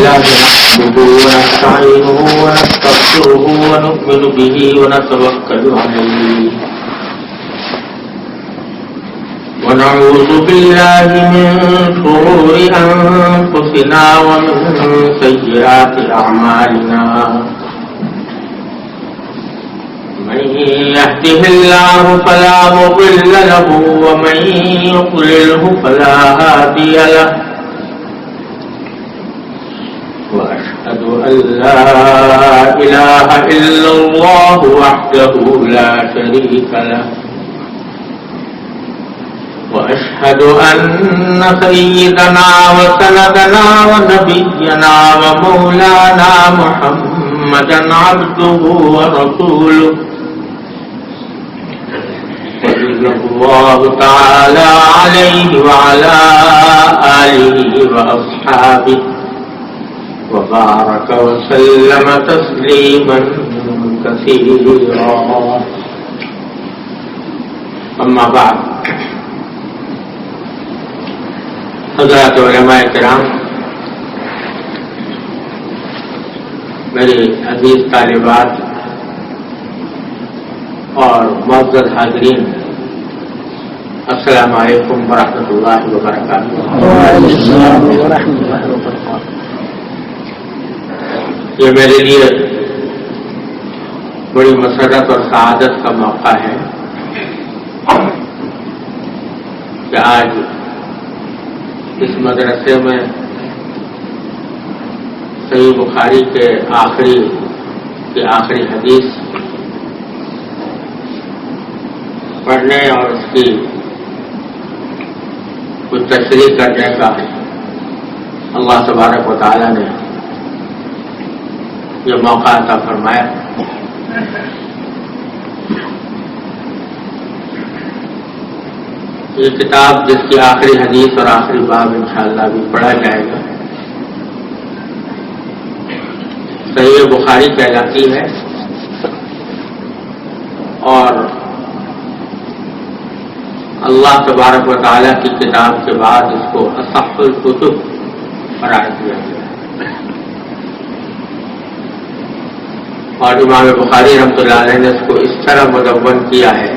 لله نحمده ونستعينه ونستغفره ونؤمن به ونتوكل عليه ونعوذ بالله من شرور أنفسنا ومن سيئات أعمالنا من يهده الله فلا مضل له ومن يضلله فلا هادي له وأشهد أن لا إله إلا الله وحده لا شريك له وأشهد أن سيدنا وسندنا ونبينا ومولانا محمدا عبده ورسوله صلى الله تعالى عليه وعلى آله وأصحابه وبارك وسلم تسليما كثيرا أما بعد حضرات علماء کرام، میرے عزیز طالبات اور معزز حاضرین، السلام علیکم ورحمۃ اللہ وبرکاتہ۔ یہ میرے لیے بڑی مسرت اور سعادت کا موقع ہے کہ آج اس مدرسے میں صحیح بخاری کے آخری حدیث پڑھنے اور اس کی کچھ تشریح کرنے کا اللہ تبارک و تعالی نے یہ موقع عطا فرمایا۔ یہ کتاب جس کی آخری حدیث اور آخری باب انشاءاللہ بھی پڑھا جائے گا، صحیح بخاری کہلاتی ہے اور اللہ تبارک و تعالیٰ کی کتاب کے بعد اس کو اصح الکتب قرار دیا گیا اور امام بخاری رحمۃ اللہ علیہ نے اس کو اس طرح مدون کیا ہے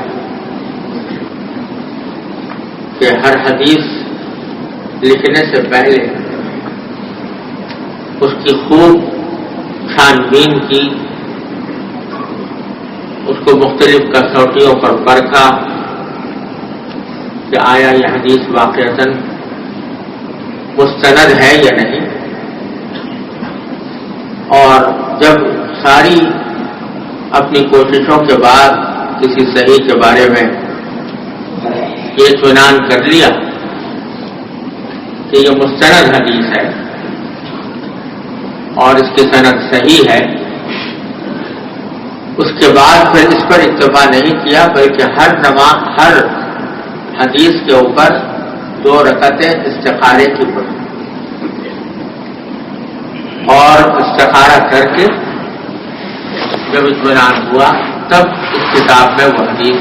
کہ ہر حدیث لکھنے سے پہلے اس کی خوب چھان بین کی، اس کو مختلف کسوٹیوں پر پرکھا کہ آیا یہ حدیث واقعتاً مستند ہے یا نہیں، اور جب ساری اپنی کوششوں کے بعد کسی صحیح کے بارے میں یہ اطمینان کر لیا کہ یہ مستند حدیث ہے اور اس کی سند صحیح ہے، اس کے بعد پھر اس پر اکتفا نہیں کیا بلکہ ہر حدیث کے اوپر 2 رکعتیں استخارے کی پڑھی اور استخارہ کر کے جب اطمینان ہوا تب اس کتاب میں وہ حدیث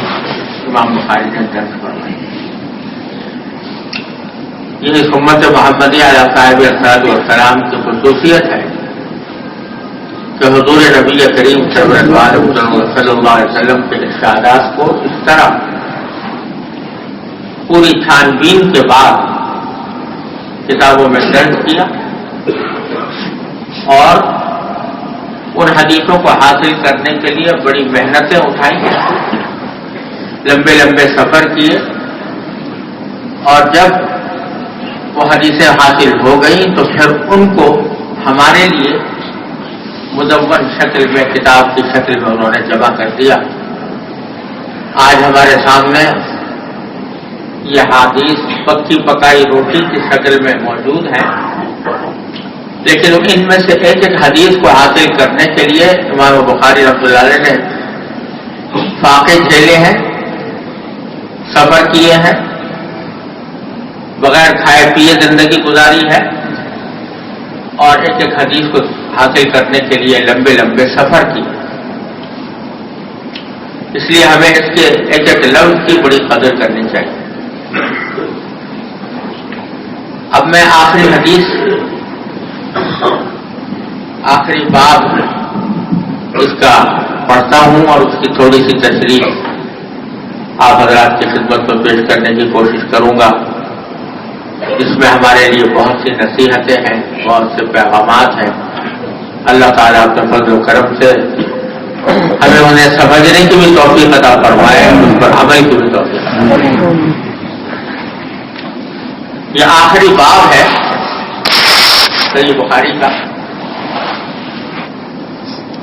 امام بخاری نے درج فرمائی۔ یہ اس امت محمدیہ علیہ صاحب الصلاۃ والسلام کی خصوصیت ہے کہ حضور نبی کریم صلی اللہ علیہ وسلم کے ارشادات کو اس طرح پوری چھان بین کے بعد کتابوں میں درج کیا اور ان حدیثوں کو حاصل کرنے کے لیے بڑی محنتیں اٹھائیں، لمبے لمبے سفر کیے، اور جب وہ حدیثیں حاصل ہو گئیں تو پھر ان کو ہمارے لیے مدون شکل میں کتاب کی شکل میں انہوں نے جمع کر دیا۔ آج ہمارے سامنے یہ حدیث پکی پکائی روٹی کی شکل میں موجود ہیں، لیکن ان میں سے ایک ایک حدیث کو حاصل کرنے کے لیے امام بخاری رحمۃ اللہ علیہ نے فاقے جھیلے ہیں، سفر کیے ہیں، بغیر کھائے پیے زندگی گزاری ہے، اور ایک ایک حدیث کو حاصل کرنے کے لیے لمبے لمبے سفر کیے۔ اس لیے ہمیں اس کے ایک ایک لفظ کی بڑی قدر کرنی چاہیے۔ اب میں آخری حدیث آخری باب اس کا پڑھتا ہوں اور اس کی تھوڑی سی تشریح آپ حضرات کی خدمت میں پیش کرنے کی کوشش کروں گا. اس میں ہمارے لیے بہت سی نصیحتیں ہیں، بہت سے پیغامات ہیں. اللہ تعالیٰ اپنے فضل و کرم سے ہمیں انہیں سمجھنے کی بھی توفیق عطا فرمائے اور اس پر عمل کی بھی توفیق عطا فرمائے. یہ آخری باب ہے صحیح بخاری کا،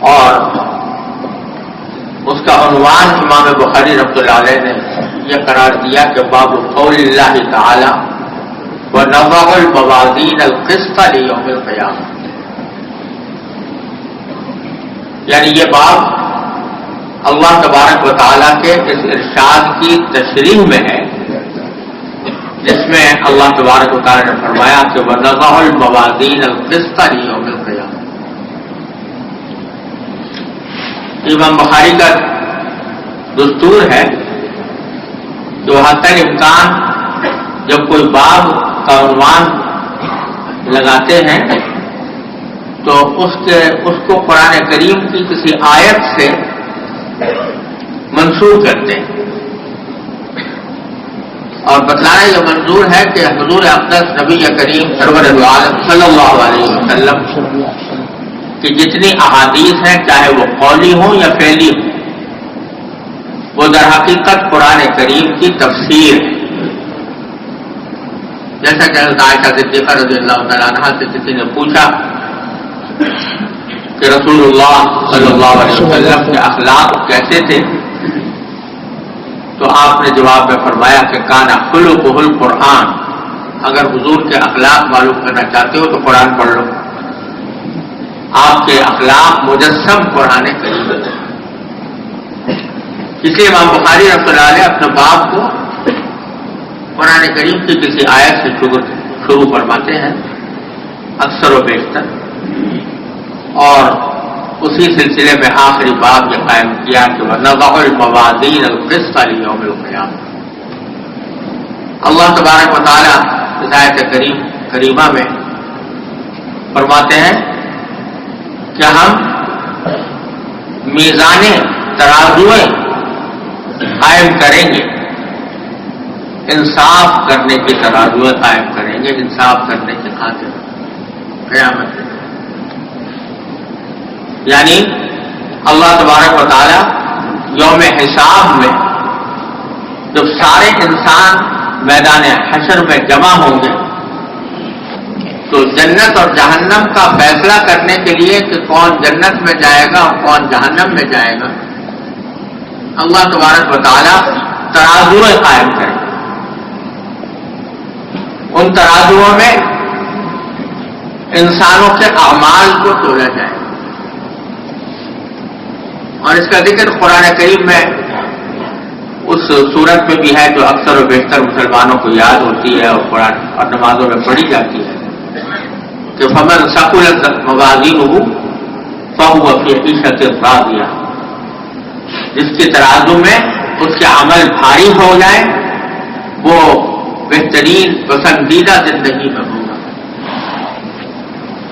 اور اس کا عنوان امام بخاری رحمۃ اللہ علیہ نے یہ قرار دیا کہ باب قول اللہ تعالی ونضع الموازین القسط لیوم القیامہ، یعنی یہ باب اللہ تبارک و تعالیٰ کے اس ارشاد کی تشریح میں ہے جس میں اللہ تبارک و تعالیٰ نے فرمایا کہ وَنَضَعُ الْمَوَازِينَ الْقِسْطَ لِيَوْمِ الْقِيَامَةِ. امام بخاری کا دستور ہے کہ حتی الامکان جب کوئی باب کا عنوان لگاتے ہیں تو اس کو قرآن کریم کی کسی آیت سے منسوخ کرتے ہیں، اور بتلانا یہ منظور ہے کہ حضور اقدس نبی کریم سرور عالم صلی اللہ علیہ وسلم کی جتنی احادیث ہیں، چاہے وہ قولی ہوں یا فعلی ہوں، وہ در حقیقت قرآن کریم کی تفسیر ہے. جیسا کہ حضرت عائشہ صدیقہ رضی اللہ تعالیٰ عنہا سے کسی نے پوچھا کہ رسول اللہ صلی اللہ علیہ وسلم کے اخلاق کیسے تھے، تو آپ نے جواب میں فرمایا کہ کانا خلقہ القرآن. اگر حضور کے اخلاق معلوم کرنا چاہتے ہو تو قرآن پڑھ لو، آپ کے اخلاق مجسم قرآن کریم ہے. اس لیے امام بخاری رحمۃ اللہ علیہ اپنے باب کو قرآن کریم کی کسی آیت سے شروع فرماتے ہیں اکثر و بیشتر، اور اسی سلسلے میں آخری باب یہ قائم کیا کہ وَنَضَعُ الْمَوَازِينَ الْقِسْطَ لِيَوْمِ الْقِيَامَةِ. اللہ تبارک و تعالیٰ اس آیت کریمہ میں فرماتے ہیں کہ ہم میزان ترازویں قائم کریں گے، انصاف کرنے کی ترازویں قائم کریں گے، انصاف کرنے کی خاطر قیامت. یعنی اللہ تبارک و تعالیٰ یوم حساب میں جب سارے انسان میدان حشر میں جمع ہوں گے تو جنت اور جہنم کا فیصلہ کرنے کے لیے کہ کون جنت میں جائے گا اور کون جہنم میں جائے گا، اللہ تبارک و تعالیٰ ترازویں قائم کریں. ان ترازوؤں میں انسانوں کے اعمال کو تولا جائے گا، اور اس کا ذکر قرآن کریم میں اس صورت میں بھی ہے جو اکثر و بیشتر مسلمانوں کو یاد ہوتی ہے اور قرآن اور نمازوں میں پڑھی جاتی ہے کہ فمن ثقلت موازینہ فہو فی عیشۃ راضیہ. جس کی ترازو میں اس کے عمل بھاری ہو جائے وہ بہترین پسندیدہ زندگی میں ہوگا.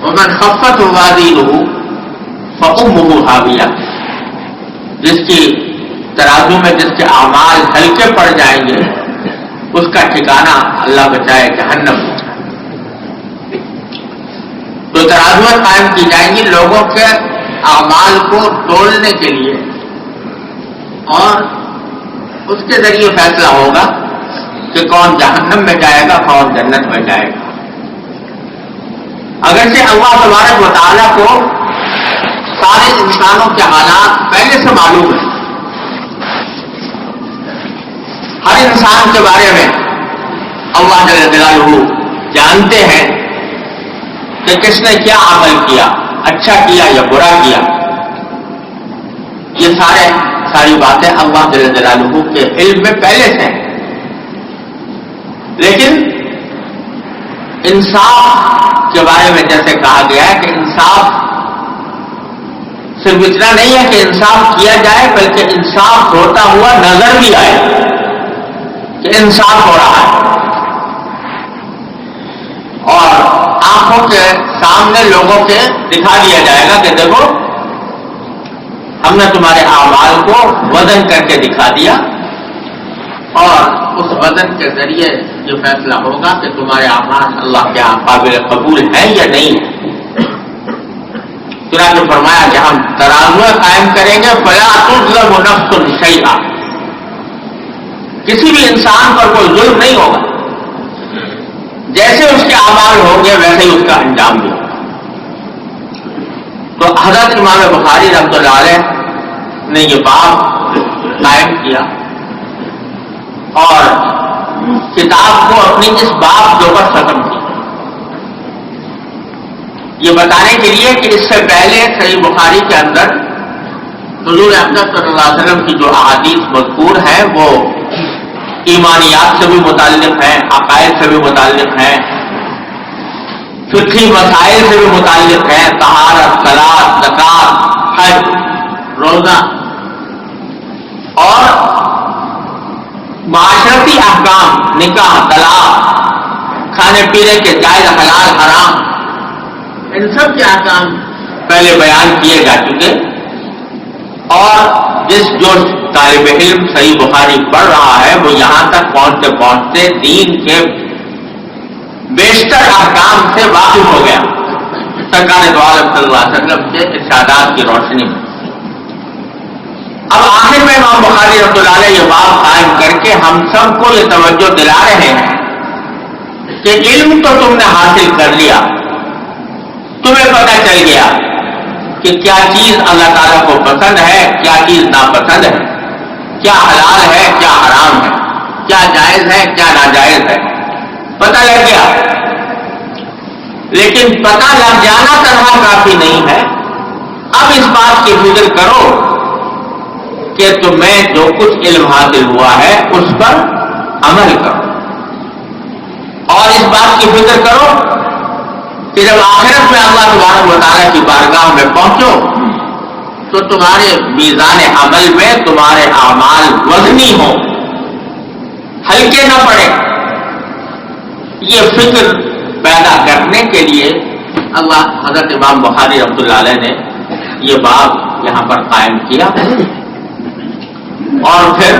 ومن خفت موازینہ فامہ ہاویہ. جس کی ترازو میں جس کے اعمال ہلکے پڑ جائیں گے اس کا ٹھکانہ اللہ بچائے جہنم. تو ترازویں قائم کی جائیں گی لوگوں کے اعمال کو تولنے کے لیے، اور اس کے ذریعے فیصلہ ہوگا کہ کون جہنم میں جائے گا کون جنت میں جائے گا. اگرچہ اللہ تبارک و تعالیٰ کو سارے انسانوں کے حالات پہلے سے معلوم ہے، ہر انسان کے بارے میں اللہ جل جلالہ جانتے ہیں کہ کس نے کیا عمل کیا، اچھا کیا یا برا کیا. یہ ساری باتیں اللہ جل جلالہ کے علم میں پہلے سے ہیں. لیکن انصاف کے بارے میں جیسے کہا گیا ہے کہ انصاف صرف اتنا نہیں ہے کہ انصاف کیا جائے بلکہ انصاف ہوتا ہوا نظر بھی آئے کہ انصاف ہو رہا ہے. اور آنکھوں کے سامنے لوگوں کے دکھا دیا جائے گا کہ دیکھو ہم نے تمہارے اعمال کو وزن کر کے دکھا دیا، اور اس وزن کے ذریعے یہ فیصلہ ہوگا کہ تمہارے اعمال اللہ کے قابل قبول ہیں یا نہیں ہے۔ چنانچہ فرمایا کہ ہم ترازو قائم کریں گے، فلا تظلم نفس شیئا، کسی بھی انسان پر کوئی ظلم نہیں ہوگا، جیسے اس کے اعمال ہوں گے ویسے ہی اس کا انجام بھی ہوگا۔ تو حضرت امام بخاری رحمۃ اللہ علیہ نے یہ باب قائم کیا اور کتاب کو اپنی اس باب کے اوپر ختم کیا، یہ بتانے کے لیے کہ اس سے پہلے صحیح بخاری کے اندر حضور اقدس صلی اللہ علیہ وسلم کی جو احادیث مذکور ہیں وہ ایمانیات سے بھی متعلق ہیں، عقائد سے بھی متعلق ہیں، فقہی مسائل سے بھی متعلق ہیں، طہارت، صلاۃ، زکوٰۃ، حج، روزہ، اور معاشرتی احکام، نکاح، طلاق، کھانے پینے کے جائز حلال حرام، ان سب کے احکام پہلے بیان کیے جا چکے، اور جو طالب علم صحیح بخاری پڑھ رہا ہے وہ یہاں تک پہنچتے پہنچتے دین کے بیشتر احکام سے واقف ہو گیا سرکار دو عالم صلی اللہ علیہ وسلم کے ارشادات کی روشنی میں۔ اب آخر میں امام بخاری رحمۃ اللہ علیہ یہ باب قائم کر کے ہم سب کو یہ توجہ دلا رہے ہیں کہ علم تو تم نے حاصل کر لیا، تمہیں پتہ چل گیا کہ کیا چیز اللہ تعالیٰ کو پسند ہے، کیا چیز ناپسند ہے، کیا حلال ہے، کیا حرام ہے، کیا جائز ہے، کیا ناجائز ہے، پتہ لگ گیا۔ لیکن پتہ لگ جانا تنہا کافی نہیں ہے، اب اس بات کی فکر کرو کہ تمہیں جو کچھ علم حاصل ہوا ہے اس پر عمل کرو، اور اس بات کی فکر کرو کہ جب آخرت میں اللہ تبارک و تعالیٰ کی بارگاہ میں پہنچو تو تمہارے میزان عمل میں تمہارے اعمال وزنی ہوں، ہلکے نہ پڑے۔ یہ فکر پیدا کرنے کے لیے اللہ حضرت امام بخاری رحمۃ اللہ علیہ نے یہ باب یہاں پر قائم کیا، اور پھر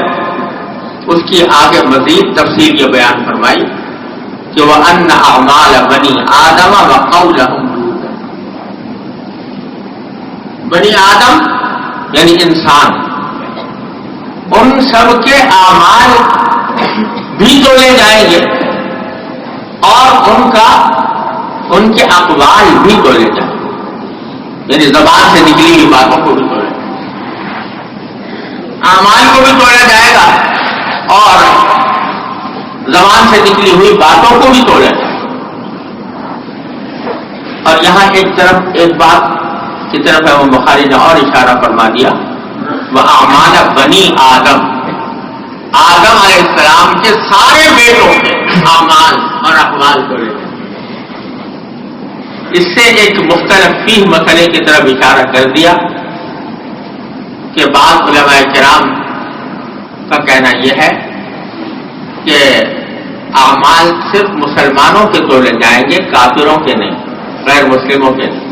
اس کی آگے مزید تفصیل یہ بیان فرمائی کہ وَأَنَّ أَعْمَالَ بَنِي آدَمَ وَقَوْلَهُمْ بنی آدم یعنی انسان، ان سب کے اعمال بھی تولے جائیں گے اور ان کے اقوال بھی تولے جائیں گے، یعنی زبان سے نکلی ہوئی باتوں کو بھی تولے جائیں گے، اعمال کو بھی تولا جائے گا اور زبان سے نکلی ہوئی باتوں کو بھی تولا جائے گا۔ اور یہاں ایک بات کی طرف ہے وہ بخاری نے اور اشارہ فرما دیا، وہ اعمال بنی آدم، آدم علیہ السلام کے سارے بیٹوں کے اعمال اور اقوال تولے جائیں گے۔ اس سے ایک مختلف فیہ مسئلے کی طرف اشارہ کر دیا کہ بعض علماء کرام کا کہنا یہ ہے کہ اعمال صرف مسلمانوں کے تولے جائیں گے، کافروں کے نہیں، غیر مسلموں کے نہیں،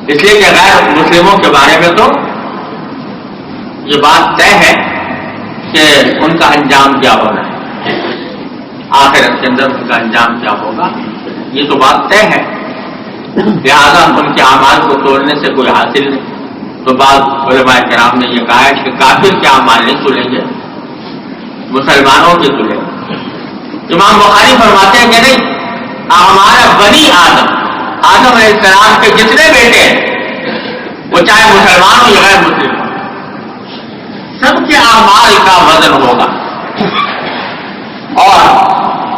اس لیے کہ غیر مسلموں کے بارے میں تو یہ بات طے ہے کہ ان کا انجام کیا ہونا ہے، آخرت کے اندر ان کا انجام کیا ہوگا، یہ تو بات طے ہے، لہذا ان کے اعمال کو توڑنے سے کوئی حاصل نہیں۔ تو بعض علماء کرام نے یہ کہا ہے کہ کافر کے اعمال نہیں تولیں گے، مسلمانوں کے تولیں گے۔ امام بخاری فرماتے ہیں کہ نہیں، اعمال بنی آدم، آدم علیہ السلام کے جتنے بیٹے ہیں وہ چاہے مسلمان ہو یا غیر مسلم ہو، سب کے اعمال کا وزن ہوگا اور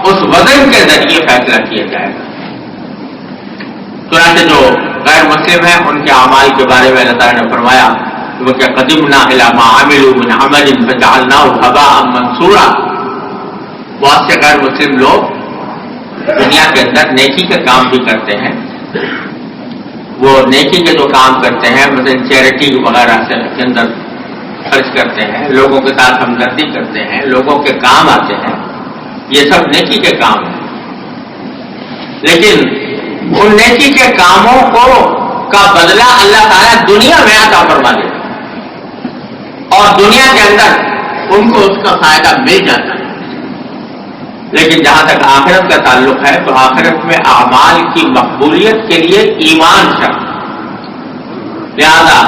اس وزن کے ذریعے فیصلہ کیا جائے گا۔ چنانچہ جو غیر مسلم ہیں ان کے اعمال کے بارے میں اللہ تعالیٰ نے فرمایا کہ وہ کہ قدمنا الی ما عملوا من عمل فجعلناه هباء منثورا، بہت سے غیر مسلم لوگ دنیا کے اندر نیکی کے کام بھی کرتے ہیں، وہ نیکی کے جو کام کرتے ہیں مثلا چیریٹی وغیرہ کے اندر خرچ کرتے ہیں، لوگوں کے ساتھ ہمدردی کرتے ہیں، لوگوں کے کام آتے ہیں، یہ سب نیکی کے کام ہیں، لیکن ان نیکی کے کاموں کا بدلہ اللہ تعالیٰ دنیا میں عطا فرما دیتا اور دنیا کے اندر ان کو اس کا فائدہ مل جاتا ہے. لیکن جہاں تک آخرت کا تعلق ہے تو آخرت میں اعمال کی مقبولیت کے لیے ایمان شرط. لہذا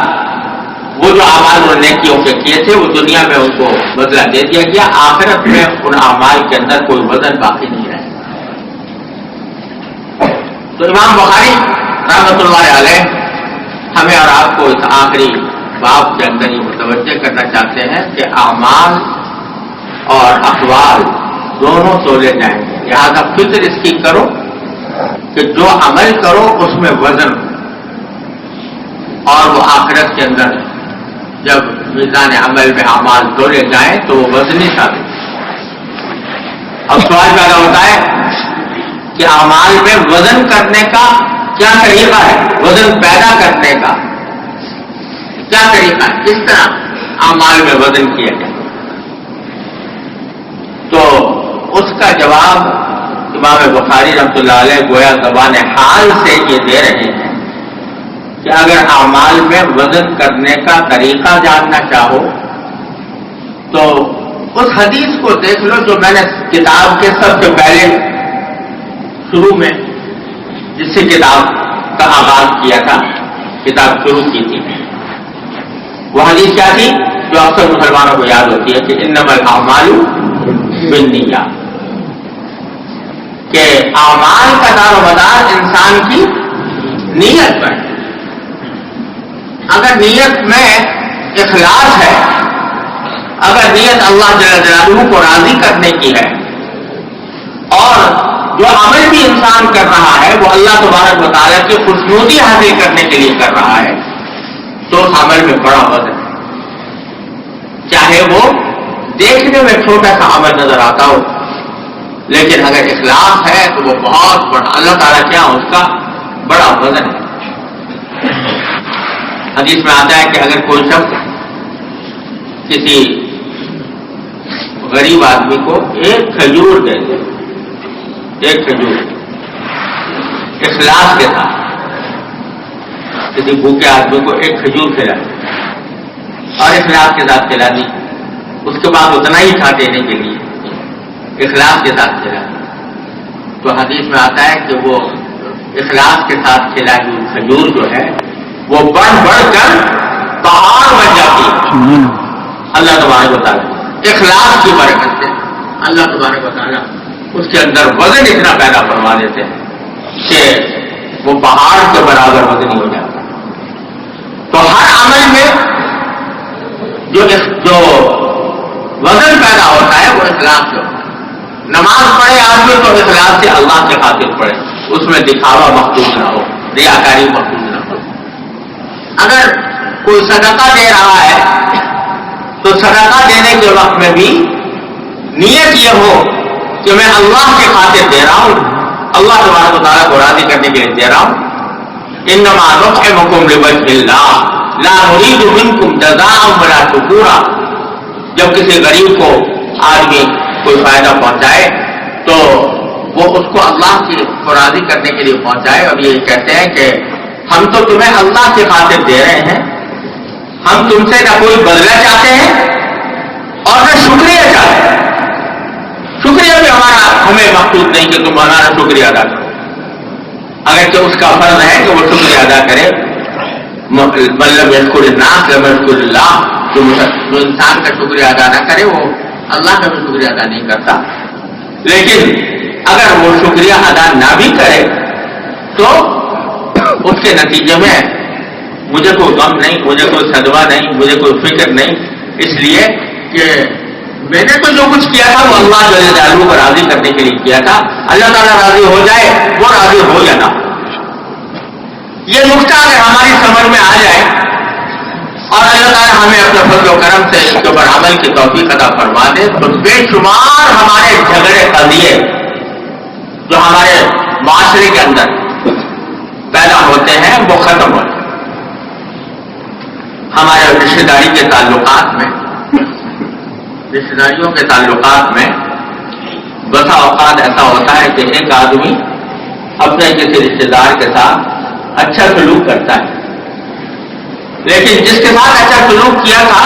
وہ جو اعمال اور نیکیوں کے کیے تھے وہ دنیا میں ان کو بدلہ دے دیا گیا. آخرت میں ان اعمال کے اندر کوئی وزن باقی نہیں رہے. تو امام بخاری رحمۃ اللہ علیہ ہمیں اور آپ کو اس آخری باب کے اندر یہ متوجہ کرنا چاہتے ہیں کہ اعمال اور اقوال دونوں تولے جائیں گے. لہٰذا فکر اس کی کرو کہ جو عمل کرو اس میں وزن ہو، اور وہ آخرت کے اندر جب میزان عمل میں اعمال تولے جائیں تو وہ وزنی ثابت. اب سوال پیدا ہوتا ہے کہ اعمال میں وزن کرنے کا کیا طریقہ ہے، وزن پیدا کرنے کا کیا طریقہ ہے، کس طرح اعمال میں وزن کیا جائے. تو اس کا جواب امام بخاری رحمۃ اللہ علیہ گویا زبان حال سے یہ دے رہے ہیں کہ اگر اعمال میں وزن کرنے کا طریقہ جاننا چاہو تو اس حدیث کو دیکھ لو جو میں نے کتاب کے سب سے پہلے شروع میں جس سے کتاب کا آغاز کیا تھا، کتاب شروع کی تھی. وہ حدیث کیا تھی جو اکثر مسلمانوں کو یاد ہوتی ہے کہ انما الاعمال بالنیات، کہ اعمال کا دار و مدار انسان کی نیت پر. اگر نیت میں اخلاص ہے، اگر نیت اللہ جل جلالہ کو راضی کرنے کی ہے اور جو عمل بھی انسان کر رہا ہے وہ اللہ تبارک و تعالیٰ کی خوشنودی حاصل کرنے کے لیے کر رہا ہے تو اس عمل میں بڑا وزن ہے. چاہے وہ دیکھنے میں چھوٹا سا عمل نظر آتا ہو، لیکن اگر اخلاص ہے تو وہ بہت بڑا اللہ تعالیٰ کیا اس کا بڑا وزن ہے. حدیث میں آتا ہے کہ اگر کوئی شخص کسی غریب آدمی کو ایک کھجور دے دے، ایک کھجور اخلاص کے ساتھ، کسی بھوکے آدمی کو ایک کھجور کھلا اور اخلاص کے ساتھ کھلا دی، اس کے بعد اتنا ہی تھا دینے کے لیے، اخلاص کے ساتھ کھلا، تو حدیث میں آتا ہے کہ وہ اخلاص کے ساتھ کھلائی ہوئی کھجور جو ہے وہ بڑھ بڑھ کر پہاڑ بن جاتی ہے. اللہ تبارک و تعالیٰ اخلاص کی برکت سے اللہ تبارک و تعالیٰ اس کے اندر وزن اتنا پیدا فرما دیتے ہیں کہ وہ پہاڑ کے برابر وزنی ہو جاتا ہے. تو ہر عمل میں جو وزن پیدا ہوتا ہے وہ اخلاص سے ہوتا ہے. نماز پڑھے آدمی تو اخلاص سے اللہ کے خاطر پڑھے، اس میں دکھاوا مخصوص نہ ہو، ریاکاری مخصوص نہ ہو. اگر کوئی صدقہ دے رہا ہے تو صدقہ دینے کے وقت میں بھی نیت یہ ہو کہ میں اللہ کے خاطر دے رہا ہوں، اللہ تبارک و تعالیٰ کو راضی کرنے کے لیے دے رہا ہوں. انما نطعمکم لوجہ اللہ لا نريد منکم جزاء ولا شکورا. جب کسی غریب کو آدمی کوئی فائدہ پہنچائے تو وہ اس کو اللہ کو راضی کرنے کے لیے پہنچائے اور یہ کہتے ہیں کہ ہم تو تمہیں اللہ کی خاطر دے رہے ہیں، ہم تم سے نہ کوئی بدلہ چاہتے ہیں اور نہ شکریہ چاہتے ہیں. شکریہ بھی ہمیں مقصود نہیں کہ تم ہمارا شکریہ ادا کرو، اگرچہ اس کا فرض ہے کہ وہ شکریہ ادا کرے. مطلب یشکر الناس لم یشکر اللہ، جو انسان کا شکریہ ادا نہ کرے وہ اللہ کا بھی شکریہ ادا نہیں کرتا. لیکن اگر وہ شکریہ ادا نہ بھی کرے تو اس کے نتیجے میں مجھے کوئی غم نہیں، مجھے کوئی صدمہ نہیں، مجھے کوئی فکر نہیں، اس لیے کہ میں نے تو جو کچھ کیا تھا وہ اللہ جل جلالہ کو راضی کرنے کے لیے کیا تھا. اللہ تعالیٰ راضی ہو جائے، وہ راضی ہو یا نہ. یہ نقطہ اگر ہماری سمجھ میں آ جائے اور اللہ تعالیٰ ہمیں اپنے فضل و کرم سے اس کے اوپر عمل کی توفیق عطا فرما دے تو بے شمار ہمارے جھگڑے قضیے جو ہمارے معاشرے کے اندر پیدا ہوتے ہیں وہ ختم ہو جائے. ہمارے رشتہ داری کے تعلقات میں، رشتہ داریوں کے تعلقات میں بسا اوقات ایسا ہوتا ہے کہ ایک آدمی اپنے کسی رشتے دار کے ساتھ اچھا سلوک کرتا ہے، لیکن جس کے ساتھ اچھا سلوک کیا تھا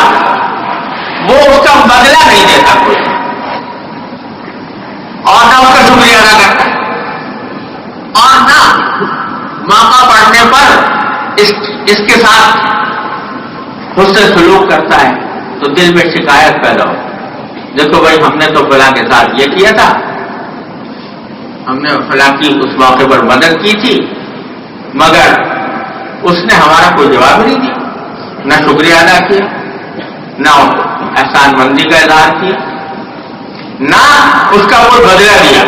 وہ اس کا بدلہ نہیں دیتا کوئی، اور نہ اس کا شکریہ ادا کرتا ہے، اور نہ موقع پڑنے پر اس کے ساتھ حسن سلوک کرتا ہے تو دل میں شکایت پیدا ہو، دیکھو بھائی ہم نے تو فلاں کے ساتھ یہ کیا تھا، ہم نے فلاں کی اس موقع پر مدد کی تھی، مگر اس نے ہمارا کوئی جواب نہیں دیا، نہ شکریہ ادا کیا، نہ احسان مندی کا اظہار کیا، نہ اس کا کوئی بدلہ دیا۔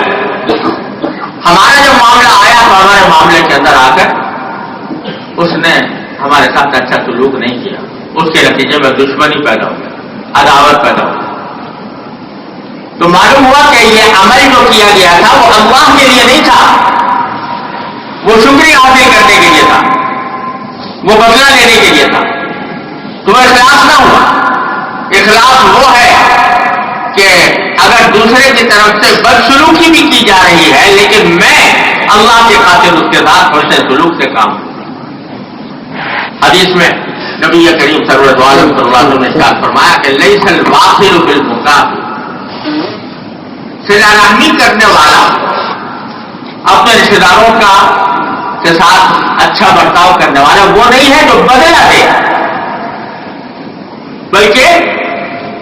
ہمارا جو معاملہ آیا تو ہمارے معاملے کے اندر آ کر اس نے ہمارے ساتھ اچھا سلوک نہیں کیا، اس کے نتیجے میں دشمنی پیدا ہو گئی، عداوت پیدا ہو گئی۔ تو معلوم ہوا کہ یہ عمل جو کیا گیا تھا وہ اللہ کے لیے نہیں تھا، وہ شکریہ حاصل کرنے کے لیے تھا، وہ بدلہ لینے کے لیے تھا، تو وہ اخلاص نہ ہوا۔ اخلاص وہ ہے کہ اگر دوسرے کی طرف سے بدسلوکی بھی کی جا رہی ہے لیکن میں اللہ کے خاطر اس کے ساتھ حسن سلوک سے کام ہوں۔ حدیث میں نبی کریم صلی اللہ علیہ وسلم نے ارشاد فرمایا کہ لیس الواصل بالمکافئ، صلہ رحمی کرنے والا اپنے رشتے داروں کے ساتھ اچھا برتاؤ کرنے والا وہ نہیں ہے جو بدلہ دے، بلکہ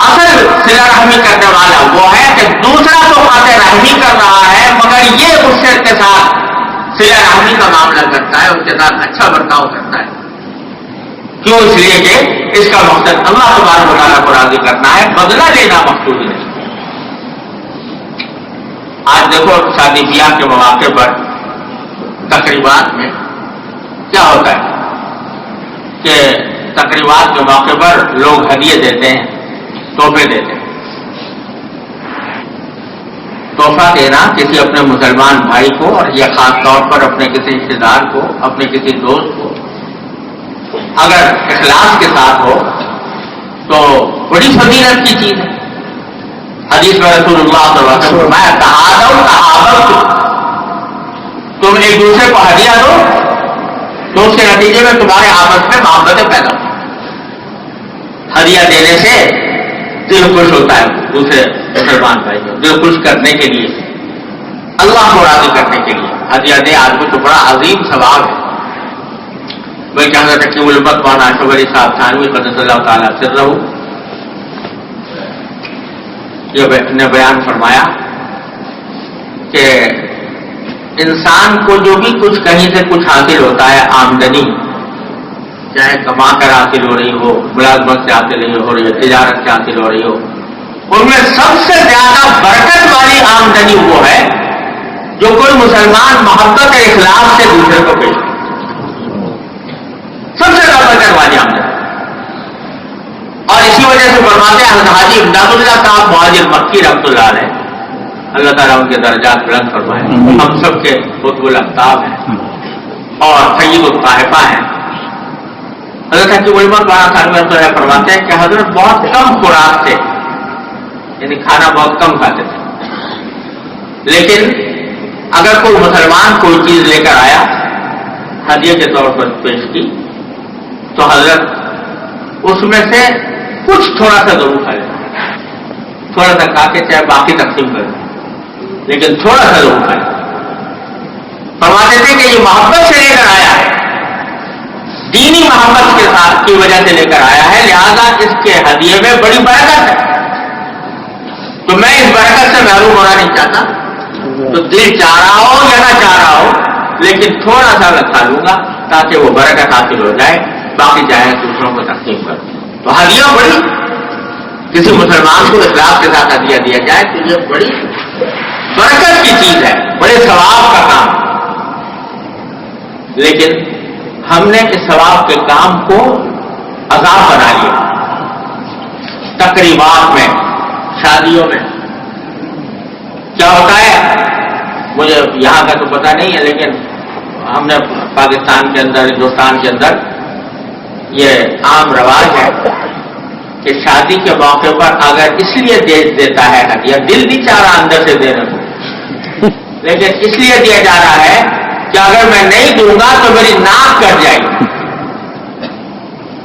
اصل صلہ رحمی کرنے والا وہ ہے کہ دوسرا تو قاطع رحمی کر رہا ہے مگر یہ اس سے کے ساتھ صلہ رحمی کا معاملہ کرتا ہے، اس کے ساتھ اچھا برتاؤ کرتا ہے۔ کیوں؟ اس لیے کہ اس کا مقصد اللہ تبارک و تعالیٰ کو راضی کرنا ہے، بدلہ لینا مقصود نہیں۔ آج دیکھو شادی بیاہ کے مواقع پر تقریبات میں کیا ہوتا ہے کہ تقریبات کے موقع پر لوگ ہدیے دیتے ہیں، تحفے دیتے ہیں۔ تحفہ دینا کسی اپنے مسلمان بھائی کو، اور یہ خاص طور پر اپنے کسی رشتے دار کو، اپنے کسی دوست کو اگر اخلاص کے ساتھ ہو تو بڑی فضیلت کی چیز ہے۔ حدیث میں رسول اللہ صلی اللہ علیہ وسلم فرمایا تحادوا تحاببتم، تم ایک دوسرے کو ہدیہ دو تو اس کے نتیجے میں تمہارے آپس میں محبتیں پیدا ہو۔ ہدیہ دینے سے دل خوش ہوتا ہے، دوسرے مسلمان بھائی کو دل خوش کرنے کے لیے، اللہ کو راضی کرنے کے لیے ہدیہ دے آدمی تو بڑا عظیم ثواب ہے۔ بلکہ حضرت حکیم الامت مولانا اشرف علی صاحب تھانوی قدس اللہ تعالیٰ سرہ نے بیان فرمایا کہ انسان کو جو بھی کچھ کہیں سے کچھ حاصل ہوتا ہے، آمدنی چاہے کما کر حاصل ہو رہی ہو، ملازمت سے حاصل ہو رہی ہو، تجارت سے حاصل ہو رہی ہو، ان میں سب سے زیادہ برکت والی آمدنی وہ ہے جو کوئی مسلمان محبت اور اخلاص سے دوسرے کو پیش کرے، سب سے زیادہ برکت والی آمدنی۔ اور اسی وجہ سے فرماتے ہیں حضرت حاجی امداد اللہ صاحب مہاجر مکی رحمۃ اللہ علیہ، اللہ تعالیٰ ان کے درجات بلند فرمائے، ہم سب کے قطب الاقطاب ہیں اور سید الطائفہ ہیں۔ حضرت حکیم الامت مولانا صاحب فرماتے ہیں کہ حضرت بہت کم خوراک سے، یعنی کھانا بہت کم کھاتے تھے، لیکن اگر کوئی مسلمان کوئی چیز لے کر آیا ہدیے کے طور پر پیش کی تو حضرت اس میں سے کچھ تھوڑا سا ضرور کھا لیتا، تھوڑا سا کھا کے چاہے باقی تقسیم کر دیں، لیکن تھوڑا سا ضرور کھا لیتا۔ فرماتے تھے کہ یہ محبت سے لے کر آیا ہے، دینی محبت کے ساتھ کی وجہ سے لے کر آیا ہے، لہذا اس کے ہدیے میں بڑی برکت ہے، تو میں اس برکت سے محروم ہونا نہیں چاہتا، تو دل چاہ رہا ہو یا نہ چاہ رہا ہو لیکن تھوڑا سا میں کھا لوں گا تاکہ وہ برکت حاصل ہو جائے، باقی چاہے دوسروں کو تقسیم کر۔ تو ہدیہ بڑی، کسی مسلمان کو اخلاص کے ساتھ ہدیہ دیا جائے تو یہ بڑی برکت کی چیز ہے، بڑے ثواب کا کام۔ لیکن ہم نے اس ثواب کے کام کو عذاب بنا لیا۔ تقریبات میں، شادیوں میں کیا ہوتا ہے مجھے یہاں کا تو پتہ نہیں ہے، لیکن ہم نے پاکستان کے اندر، ہندوستان کے اندر یہ عام رواج ہے کہ شادی کے موقع پر اگر اس لیے دیتا ہے ہدیہ، دل نہیں چاہ رہا اندر سے دینے کو، لیکن اس لیے دیا جا رہا ہے کہ اگر میں نہیں دوں گا تو میری ناک کٹ جائے گی.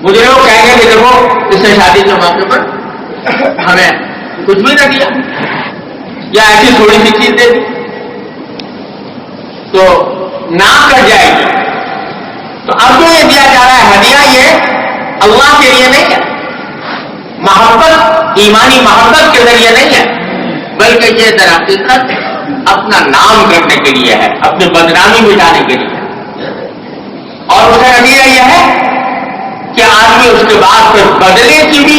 مجھے لوگ کہیں گے کہ دیکھو اس نے شادی کے موقع پر ہمیں کچھ بھی نہ دیا یا ایسی تھوڑی سی چیز دے دی تو ناک کٹ جائے گی. تو اب جو یہ دیا جا رہا ہے ہدیہ یہ اللہ کے لیے نہیں ہے, محبت ایمانی محبت کے ذریعے نہیں ہے, بلکہ یہ در حقیقت اپنا نام کرنے کے لیے ہے, اپنی بدنامی مٹانے کے لیے ہے. اور اس کا نتیجہ یہ ہے کہ آدمی اس کے بعد پھر بدلے کی بھی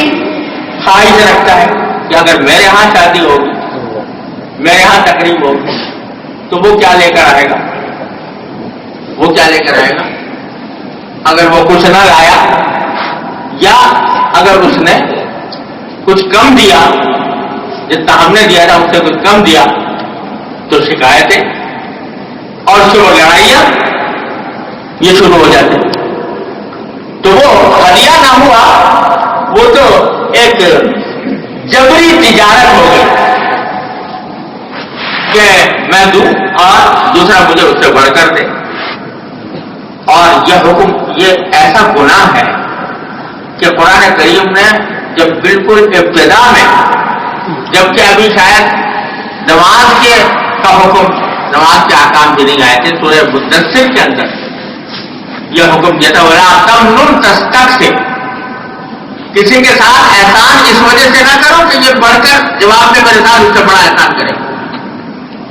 خواہش رکھتا ہے کہ اگر میرے ہاں شادی ہوگی, میرے ہاں تقریب ہوگی تو وہ کیا لے کر آئے گا, وہ کیا لے کر آئے گا. اگر وہ کچھ نہ لایا یا اگر اس نے کچھ کم دیا, جتنا ہم نے دیا تھا اس سے کچھ کم دیا, تو شکایتیں اور اس کے وہ لڑائیاں یہ شروع ہو جاتے. تو وہ ہدیہ نہ ہوا, وہ تو ایک جبری تجارت ہو گئی کہ میں دوں اور دوسرا مجھے اس سے بڑھ کر دے. اور یہ حکم یہ ایسا گناہ ہے کہ قرآن کریم نے جب بالکل ابتدا میں, جبکہ ابھی شاید نماز کا حکم, نماز کے احکام بھی نہیں آئے تھے, سورہ مدثر کے اندر یہ حکم دیا تھا ولا تمنن تستکثر, کسی کے ساتھ احسان اس وجہ سے نہ کرو کہ یہ بڑھ کر جواب میں میرے ساتھ اس سے بڑا احسان کرے.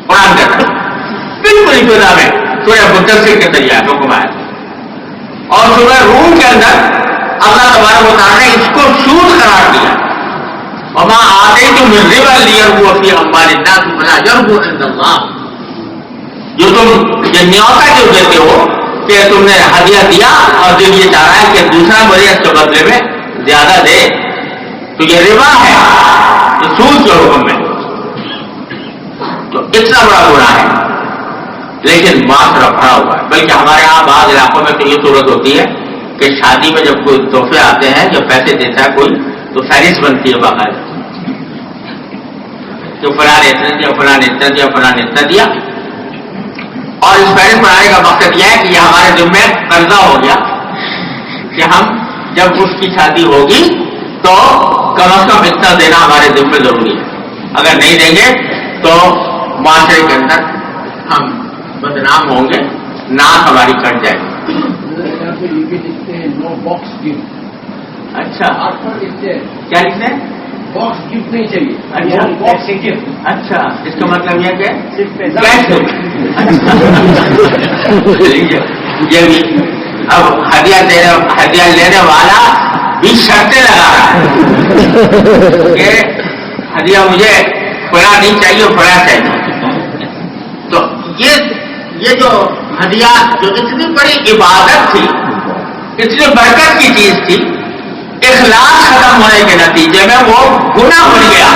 قرآن کہتا ہے بالکل ابتدا میں سورہ مدثر کے ذریعے حکم آیا. اور سورہ روم کے اندر اللہ تبارک و تعالیٰ نے اس کو سود قرار دیا. وما آتیتم من ربا لیربو فی اموال الناس فلا یربو عند اللہ. جو تم یہ نیوتا جو دیتے ہو کہ تم نے ہدیہ دیا اور دل یہ چاہ رہا ہے کہ دوسرا مریض اس کے بدلے میں زیادہ دے, تو یہ ربا ہے, یہ سود کے حکم میں. تو اتنا بڑا گناہ ہے لیکن معاشرہ بھرا ہوا ہے. بلکہ ہمارے یہاں بعض علاقوں میں تو یہ صورت ہوتی ہے کہ شادی میں جب کوئی تحفے آتے ہیں یا پیسے دیتا ہے کوئی, تو فہرست بنتی ہے باقاعدہ کہ فلاں نے اتنا دیا, فلاں نے اتنا دیا, فلاں نے اتنا دیا. اور اس فہرست بنانے کا مقصد یہ ہے کہ یہ ہمارے ذمہ قرضہ ہو گیا کہ ہم جب اس کی شادی ہوگی تو کم از کم اتنا دینا ہمارے ذمہ ضروری ہے. اگر نہیں دیں گے تو معاشرے کے اندر ہم بدنام ہوں گے, ناک ہماری کٹ جائے گی. اچھا کیا لکھتے ہیں؟ باکس گفٹ نہیں چاہیے. اچھا اس کا مطلب یہ کہ یہ بھی اب ہدیہ لینے والا بھی شرطیں لگا رہا ہے کہ ہدیہ مجھے فلاں نہیں چاہیے, فلاں چاہیے. تو یہ جو ہدیہ جو اتنی بڑی عبادت تھی, اتنی برکت کی چیز تھی, اخلاص ختم ہونے کے نتیجے میں وہ گناہ بن گیا.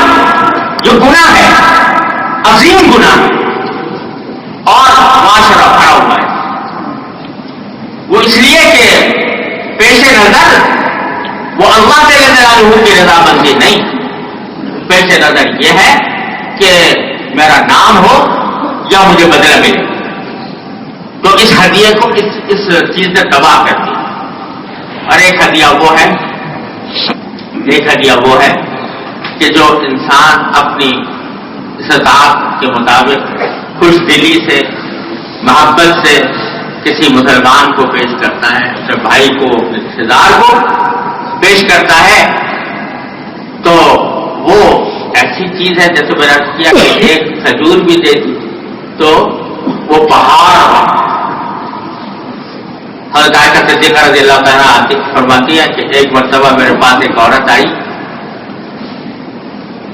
جو گناہ ہے عظیم گناہ اور معاشرہ بھرا ہوا ہے. وہ اس لیے کہ پیش نظر وہ اللہ کے عنہ کی رضامندی نہیں, پیش نظر یہ ہے کہ میرا نام ہو یا مجھے بدلہ ملے. تو اس ہدیے کو اس چیز نے تباہ کر دیا. اور ایک ہدیہ وہ ہے کہ جو انسان اپنی استطاعت کے مطابق خوش دلی سے, محبت سے کسی مسلمان کو پیش کرتا ہے, اپنے بھائی کو, اپنے رشتے دار کو پیش کرتا ہے, تو وہ ایسی چیز ہے جیسے میں نے عرض کیا کہ ایک کھجور بھی دے دی تو وہ پہاڑ. حضرت عائشہ صدیقہ رضی اللہ تعالیٰ فرماتی ہے کہ ایک مرتبہ میرے پاس ایک عورت آئی,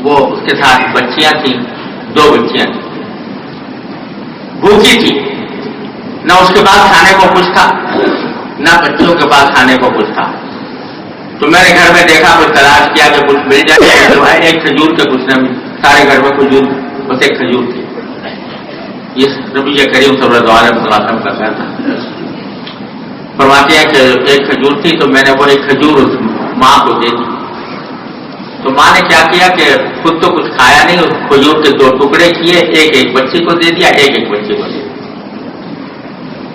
وہ اس کے ساتھ بچیاں تھیں, 2 بچیاں تھیں, بھوکی تھی, نہ اس کے پاس کھانے کو کچھ تھا نہ بچوں کے پاس کھانے کو کچھ تھا. تو میں نے گھر میں دیکھا, کچھ تلاش کیا کہ کچھ مل جائے. تو ایک کھجور کے کچھ نہ سارے گھر میں کھجور, بس ایک کھجور تھی. یہ نبی کریم صلی اللہ علیہ وسلم کا کہنا. فرماتے ہیں کہ ایک کھجور تھی تو میں نے وہ ایک کھجور اس ماں کو دے دی. تو ماں نے کیا کیا کہ خود تو کچھ کھایا نہیں, اس کھجور کے 2 ٹکڑے کیے, ایک بچی کو دے دیا, ایک بچی کو دے دیا.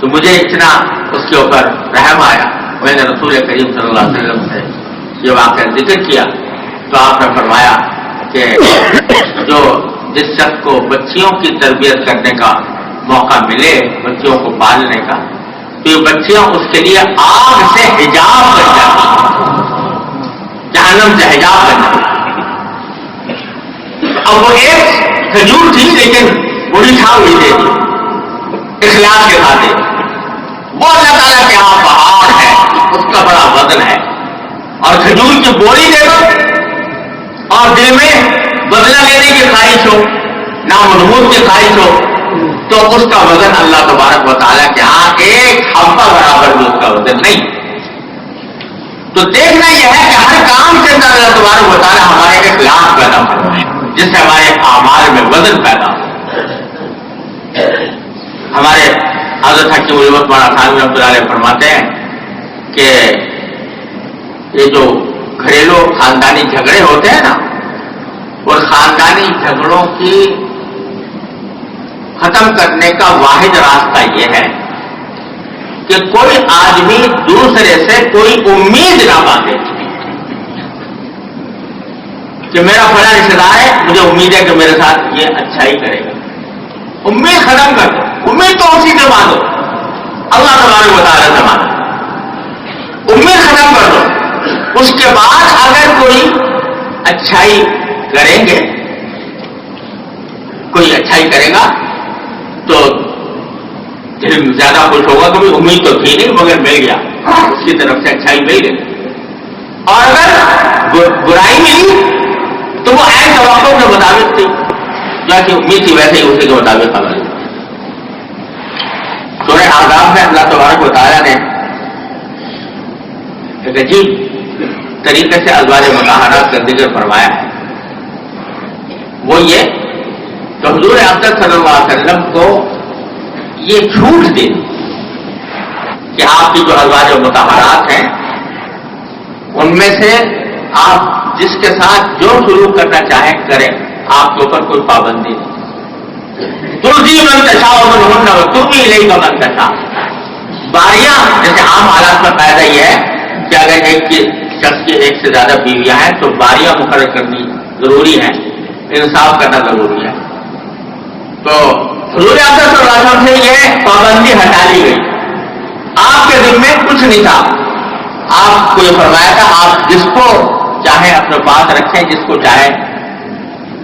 تو مجھے اتنا اس کے اوپر رحم آیا، میں نے رسول کریم صلی اللہ علیہ وسلم سے یہ واقعہ ذکر کیا تو آپ نے فرمایا کہ جس شخص کو بچیوں کی تربیت کرنے کا موقع ملے، بچیوں کو پالنے کا، تو یہ بچیاں اس کے لیے آگ سے حجاب بن جاتی، جہنم سے حجاب بن جاتی۔ اب وہ ایک کھجور تھی لیکن بڑی چھا ہوئی تھی، اخلاص کے خاطر وہ اللہ تعالیٰ کے یہاں پہاڑ ہے، اس کا بڑا وزن ہے، اور کھجور کی بوری دے دو اور دل میں بدلہ لینے کی خواہش ہو، نامنحوس کی خواہش ہو، تو اس کا وزن اللہ تبارک و تعالیٰ کے ہاں ایک حبہ برابر بھی اس کا وزن نہیں۔ تو دیکھنا یہ ہے کہ ہر کام کے اندر اللہ تبارک و تعالیٰ ہمارے اخلاص پیدا فرمائے، جس سے ہمارے اعمال میں وزن پیدا ہو۔ ہمارے حضرت حکیم الامت مولانا ثانوی رحمۃ اللہ علیہ فرماتے ہیں کہ یہ جو گھریلو خاندانی جھگڑے ہوتے ہیں نا، اور خاندانی جھگڑوں کی ختم کرنے کا واحد راستہ یہ ہے کہ کوئی آدمی دوسرے سے کوئی امید نہ باندھے کہ میرا فلاں رشتہ دار ہے، مجھے امید ہے کہ میرے ساتھ یہ اچھائی کرے گا۔ امید ختم کر دو، امید تو اسی سے باندھو، اللہ تبارک و تعالیٰ سے باندھو، امید ختم کر دو۔ اس کے بعد اگر کوئی اچھائی کریں گے، کوئی اچھائی کرے گا تو دل زیادہ خوش ہوگا، کبھی امید تو تھی نہیں مگر مل گیا، اس کی طرف سے اچھائی مل گئی۔ اور اگر برائی ملی تو وہ عین توقع کے مطابق تھی، جیسی امید تھی ویسے ہی اسی کے مطابق عمل۔ سورہ احزاب میں اللہ تبارک و تعالیٰ نے ایک عجیب طریقے سے ازواج مطہرات کا ذکر فرمایا ہے، وہ یہ کہ حضور اقدس صلی اللہ علیہ وسلم کو یہ جھوٹ دے کہ آپ کی جو ازواج مطہرات ہیں ان میں سے آپ جس کے ساتھ جو سلوک کرنا چاہیں کریں، آپ کے اوپر کوئی پابندی نہیں۔ ترجی من تشاء منہن وتؤوی الیک من تشاء، باریاں جیسے عام حالات میں قاعدہ یہ ہے کہ اگر ایک شخص کی ایک سے زیادہ بیویاں ہیں تو باریاں مقرر کرنی ضروری ہے، انصاف کرنا ضروری ہے۔ تو حضور اقدس صلی اللہ علیہ وسلم سے یہ پابندی ہٹا لی گئی، آپ کے ذمہ کچھ نہیں تھا، آپ کو یہ فرمایا تھا آپ جس کو چاہیں اپنے پاس رکھیں، جس کو چاہیں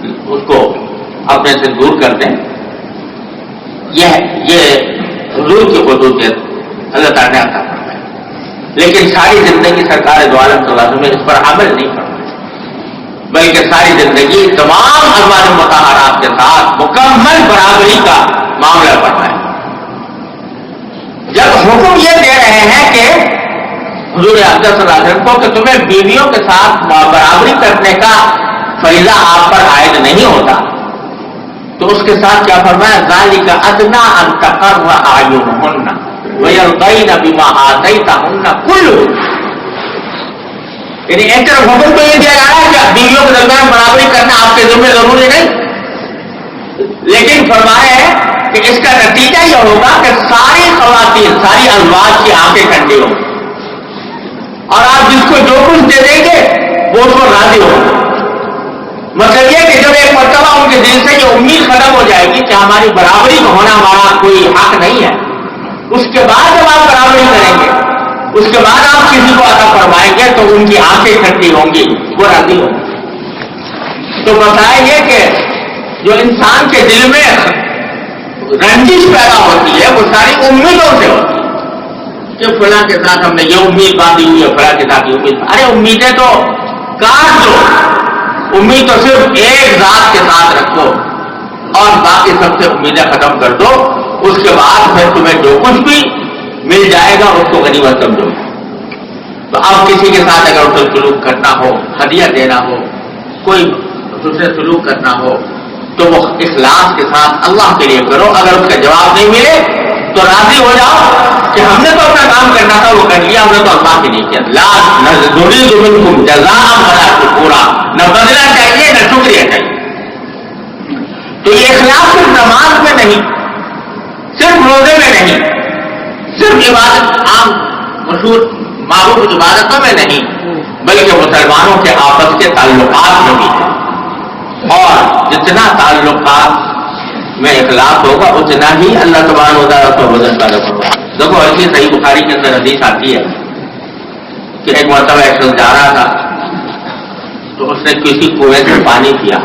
اس کو اپنے سے دور کر دیں۔ یہ حضور کی خصوصیت اللہ تعالیٰ نے عطا فرمائی، لیکن ساری زندگی سرکار دو عالم صلی اللہ علیہ وسلم نے اس پر عمل نہیں فرمایا، بلکہ ساری زندگی تمام ازواج مطہرات کے ساتھ مکمل برابری کا معاملہ فرمایا۔ جب حکم یہ دے رہے ہیں کہ حضور اقدس صلی اللہ علیہ وسلم کو کہ تمہیں بیویوں کے ساتھ برابری کرنے کا فریضہ آپ پر عائد نہیں ہوتا، تو اس کے ساتھ کیا فرمایا؟ ذالک ادنیٰ ان تقر اعینہن ویرضین بما آتیتہن کلہن، یعنی ایک طرف حکم تو یہ دیا جا رہا ہے کہ بیویوں کے درمیان برابری کرنا آپ کے ذمہ ضروری نہیں، لیکن فرمایا ہے کہ اس کا نتیجہ یہ ہوگا کہ ساری خواتین، ساری ازواج کی آنکھیں ٹھنڈی ہوں اور آپ جس کو جو کچھ دے دیں گے وہ اس کو راضی ہوگا۔ مطلب یہ کہ جب ایک مرتبہ ان کے دل سے یہ امید ختم ہو جائے گی کہ ہماری برابری میں ہونا ہمارا کوئی حق نہیں ہے، اس کے بعد جب آپ برابری کریں گے، اس کے بعد آپ کسی کو عطا فرمائیں گے تو ان کی آنکھیں ٹھنڈی ہوں گی، وہ راضی ہوں گی۔ تو بتایا یہ کہ جو انسان کے دل میں رنجش پیدا ہوتی ہے وہ ساری امیدوں سے ہوتی ہے کہ فلاں کے ساتھ ہم نے یہ امید باندھی ہوئی ہے، فلاں کے ساتھ یہ امید، ارے امیدیں تو کاٹ دو، امید تو صرف ایک ذات کے ساتھ رکھو اور باقی سب سے امیدیں ختم کر دو، اس کے بعد پھر تمہیں جو کچھ بھی مل جائے گا اس کو غنیمت سمجھو۔ تو اب کسی کے ساتھ اگر اسے سلوک کرنا ہو، ہدیہ دینا ہو، کوئی دوسرے سلوک کرنا ہو تو وہ اخلاص کے ساتھ اللہ کے لیے کرو، اگر اس کا جواب نہیں ملے تو راضی ہو جاؤ کہ ہم نے تو اپنا کام کرنا تھا وہ کر لیا، ہم نے تو اللہ کے لیے کیا۔ لا نريد منكم جزاء ولا شكورا، نہ بدلہ چاہیے نہ شکریہ چاہیے۔ تو یہ اخلاص صرف نماز میں نہیں، صرف روزے میں نہیں، صرف عبادت عام مشہور معروف عبادتوں میں نہیں بلکہ مسلمانوں کے آپس کے تعلقات میں بھی ہے، اور جتنا تعلقات میں اخلاص ہوگا اتنا ہی اللہ تبارک و تعالیٰ کو وزن پیدا ہوگا۔ دیکھو ایسی صحیح بخاری کے اندر حدیث آتی ہے کہ ایک مرتبہ ایک شخص جا رہا تھا تو اس نے کسی کنویں سے پانی پیا،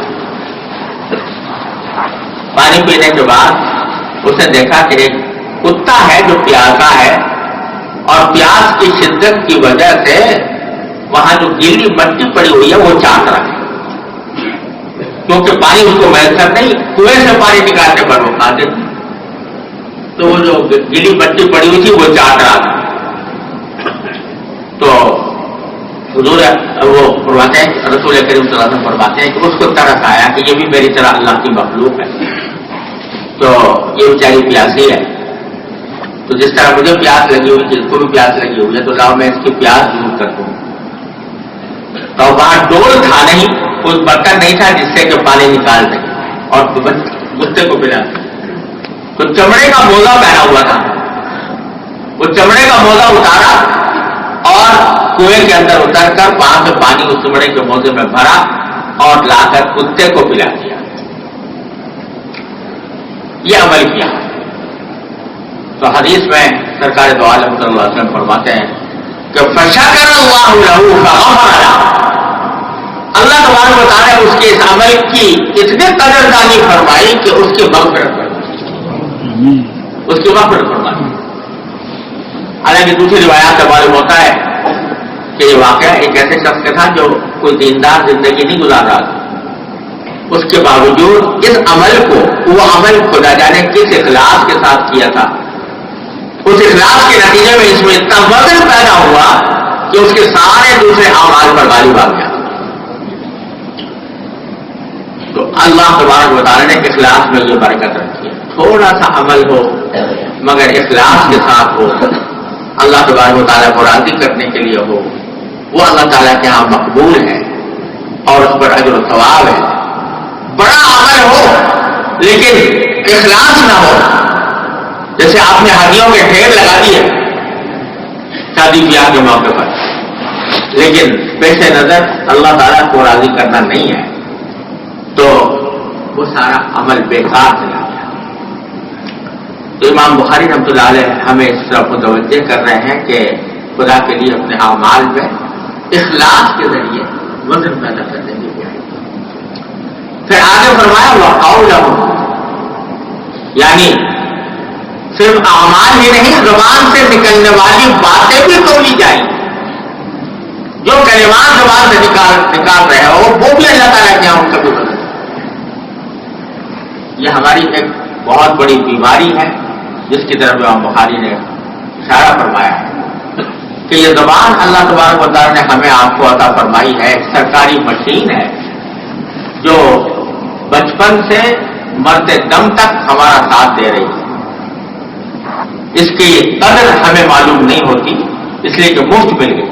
پانی پینے کے بعد اس نے دیکھا کہ ایک کتا ہے جو پیاسا ہے، اور پیاس کی شدت کی وجہ سے وہاں جو گیلی مٹی پڑی ہوئی ہے وہ چاٹ رہا ہے، کیونکہ پانی اس کو میسر نہیں، کنویں سے پانی نکالنے پر وہ کھاتے تھے، تو وہ جو گیلی مٹی پڑی ہوئی تھی وہ چاٹ رہا تھا۔ تو حضور وہ فرماتے ہیں، رسول کریم صلی اللہ علیہ وسلم فرماتے ہیں کہ اس کو ترس آیا کہ یہ بھی میری طرح اللہ کی مخلوق ہے، تو یہ بیچاری پیاسی ہے، تو جس طرح مجھے پیاس لگی ہوئی تھی اس کو بھی پیاس لگی ہوئی ہے، تو لاؤ میں اس کی پیاس دور کر دوں۔ تو وہاں ڈول تھا نہیں، کوئی برتن نہیں تھا جس سے کہ پانی نکال سکے اور کتے کو پلا سکے، تو چمڑے کا موزہ پہنا ہوا تھا، وہ چمڑے کا موزہ اتارا اور کنویں کے اندر اتر کر وہاں سے پانی اس چمڑے کے موزے میں بھرا اور لا کر کتے کو پلا دیا۔ یہ عمل کیا۔ تو حدیث میں سرکار دو عالم صلی اللہ علیہ وسلم فرماتے ہیں کہ فشکر اللہ لہ فغفر لہ، اللہ تبارک و تعالیٰ نے اس کے اس عمل کی اتنے قدردانی فرمائی کہ اس کی مغفرت فرمائی، اس کی مغفرت فرمائی۔ حالانکہ دوسری روایات سے معلوم ہوتا ہے کہ یہ واقعہ ایک ایسے شخص کا تھا جو کوئی دیندار زندگی نہیں گزار رہا تھا، اس کے باوجود اس عمل کو، وہ عمل خدا جانے کس اخلاص کے ساتھ کیا تھا، اس اخلاص کے نتیجے میں اس میں اتنا وزن پیدا ہوا کہ اس کے سارے دوسرے اعمال پر غالب آ گیا۔ تو اللہ تبارک و تعالیٰ نے اخلاص میں یہ برکت رکھی ہے، تھوڑا سا عمل ہو مگر اخلاص کے ساتھ ہو، اللہ تبارک و تعالیٰ کو راضی کرنے کے لیے ہو، وہ اللہ تعالیٰ کے ہاں مقبول ہے اور اس پر اجر و ثواب ہے۔ بڑا عمل ہو لیکن اخلاص نہ ہو، جیسے آپ نے ہڈیوں کے ڈھیر لگا دیے شادی بیاہ کے موقع پر، لیکن پیش نظر اللہ تعالیٰ کو راضی کرنا نہیں ہے، تو وہ سارا عمل بیکار چلا گیا۔ تو امام بخاری رحمۃ اللہ علیہ ہمیں اس طرح متوجہ کر رہے ہیں کہ خدا کے لیے اپنے اعمال میں اخلاص کے ذریعے وزن پیدا کرنے کی چاہیے۔ پھر آگے فرمایا وقولہ، یعنی صرف اعمال ہی نہیں، زبان سے نکلنے والی باتیں بھی تولی جائیں، جو کلمات زبان سے نکال رہے ہو وہ بھی اللہ تعالیٰ کے یہاں ان کا بھی بدل۔ یہ ہماری ایک بہت بڑی بیماری ہے جس کی طرف امام بخاری نے اشارہ فرمایا ہے کہ یہ زبان اللہ تبارک و تعالیٰ نے ہمیں آپ کو عطا فرمائی ہے، ایک سرکاری مشین ہے جو بچپن سے مرتے دم تک ہمارا ساتھ دے رہی ہے۔ اس کی قدر ہمیں معلوم نہیں ہوتی، اس لیے کہ مفت مل گئی۔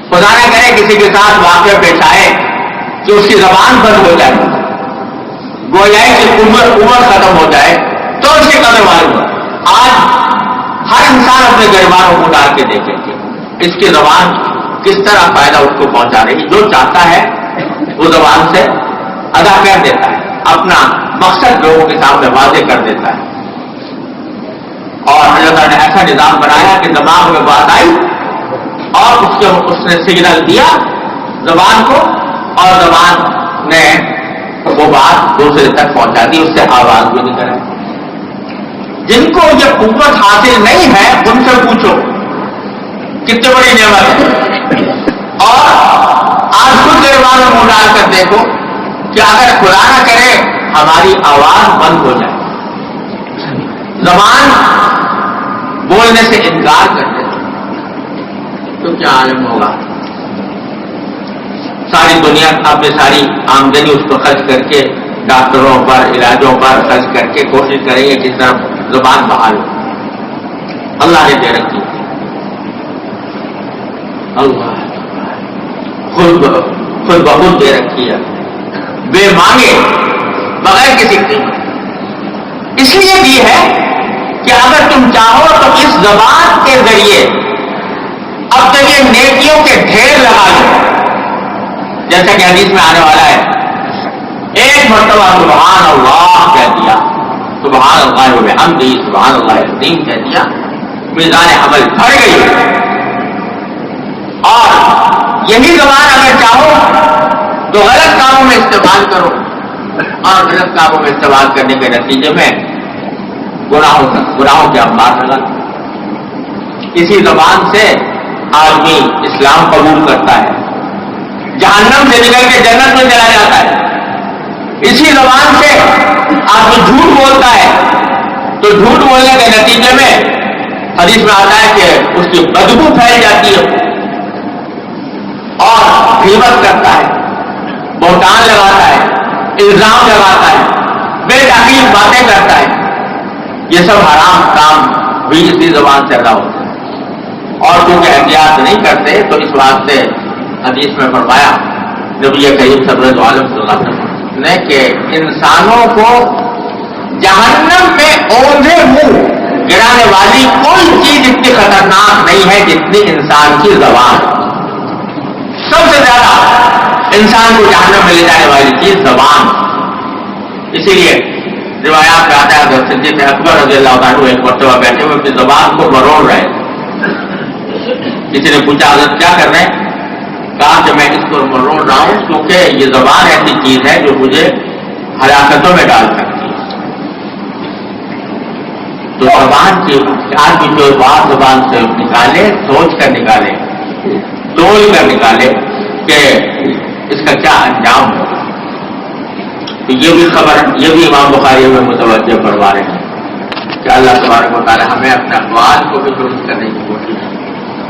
خدا نہ کرے کسی کے ساتھ واقعہ پیش آئے کہ اس کی زبان بند ہو جائے، گویا کہ عمر ختم ہو جائے تو اس کی قدر معلوم ہو۔ آج ہر انسان اپنے گھروالوں کو ڈال کے دیکھے کہ اس کی زبان کس طرح فائدہ اس کو پہنچا رہی، جو چاہتا ہے وہ زبان سے ادا کر دیتا ہے، اپنا مقصد لوگوں کے سامنے واضح کر دیتا ہے۔ اور اللہ تعالیٰ نے ایسا نظام بنایا کہ دماغ میں بات آئی اور اس نے سگنل دیا زبان کو، اور زبان نے وہ بات دوسرے تک پہنچا دی، اس سے آواز بھی نکل آئی۔ جن کو یہ قوت حاصل نہیں ہے ان سے پوچھو کتنی بڑی نعمت ہے، اور آج خود گھروال میں منہ ڈال کر دیکھو کہ اگر خدا نہ کرے ہماری آواز بند ہو جائے، زبان بولنے سے انکار کر دے تو کیا عالم ہوگا۔ ساری دنیا اپنی ساری آمدنی اس کو خرچ کر کے ڈاکٹروں پر، علاجوں پر خرچ کر کے کوشش کریں گے کس طرح زبان بحال ہو۔ اللہ نے دے رکھی، اللہ خود بخود دے رکھی ہے، بے مانگے بغیر کسی کی۔ اس لیے بھی ہے کہ اگر تم چاہو تو اس زبان کے ذریعے اب تک یہ نیکیوں کے ڈھیر لگا لو، جیسا کہ حدیث میں آنے والا ہے، ایک مرتبہ سبحان اللہ کہہ دیا، سبحان اللہ و بحمدہ، سبحان اللہ العظیم کہہ دیا، میزان عمل بھر گئی۔ اور یہی زبان اگر چاہو تو غلط کاموں میں استعمال کرو، اور غلط کاموں میں استعمال کرنے کے نتیجے میں گناہوں کے انبار لگا۔ اسی زبان سے آدمی اسلام قبول کرتا ہے، جہنم سے نکل کے جنت میں چلا جاتا ہے۔ اسی زبان سے آدمی جھوٹ بولتا ہے تو جھوٹ بولنے کے نتیجے میں حدیث میں آتا ہے کہ اس کی بدبو پھیل جاتی ہے، اور غیبت کرتا ہے، بہتان لگاتا ہے، الزام لگاتا ہے، بے دخیل باتیں کرتا ہے۔ یہ سب حرام کام بھی اسی زبان سے ادا ہوتا ہے، اور کیونکہ احتیاط نہیں کرتے تو اس واسطے حدیث میں فرمایا نبی کریم صلی اللہ علیہ وسلم نے کہ انسانوں کو جہنم میں اوندھے منہ گرانے والی کوئی چیز اتنی خطرناک نہیں ہے جتنی انسان کی زبان۔ سب سے زیادہ انسان کو جہنم میں لے جانے والی چیز زبان۔ اسی لیے روایات میں آتا ہے کہ صدیق اکبر رضی اللہ عنہ ایک مرتبہ بیٹھے ہوئے اپنی زبان کو مروڑ رہے، کسی نے پوچھا حضرت کیا کر رہے ہیں؟ کہا کہ میں اس کو مروڑ رہا ہوں کیونکہ یہ زبان ایسی چیز ہے جو مجھے ہلاکتوں میں ڈال سکتی ہے۔ تو زبان کی آدمی جو بات زبان سے نکالے، سوچ کر نکالے، تول کر نکالے کہ اس کا کیا انجام ہوگا۔ تو یہ بھی خبر، یہ بھی امام بخاری میں متوجہ فرما رہے ہیں کہ اللہ تبارک و تعالی ہمیں اپنے اقوال کو بھی درست کرنے کی کوشش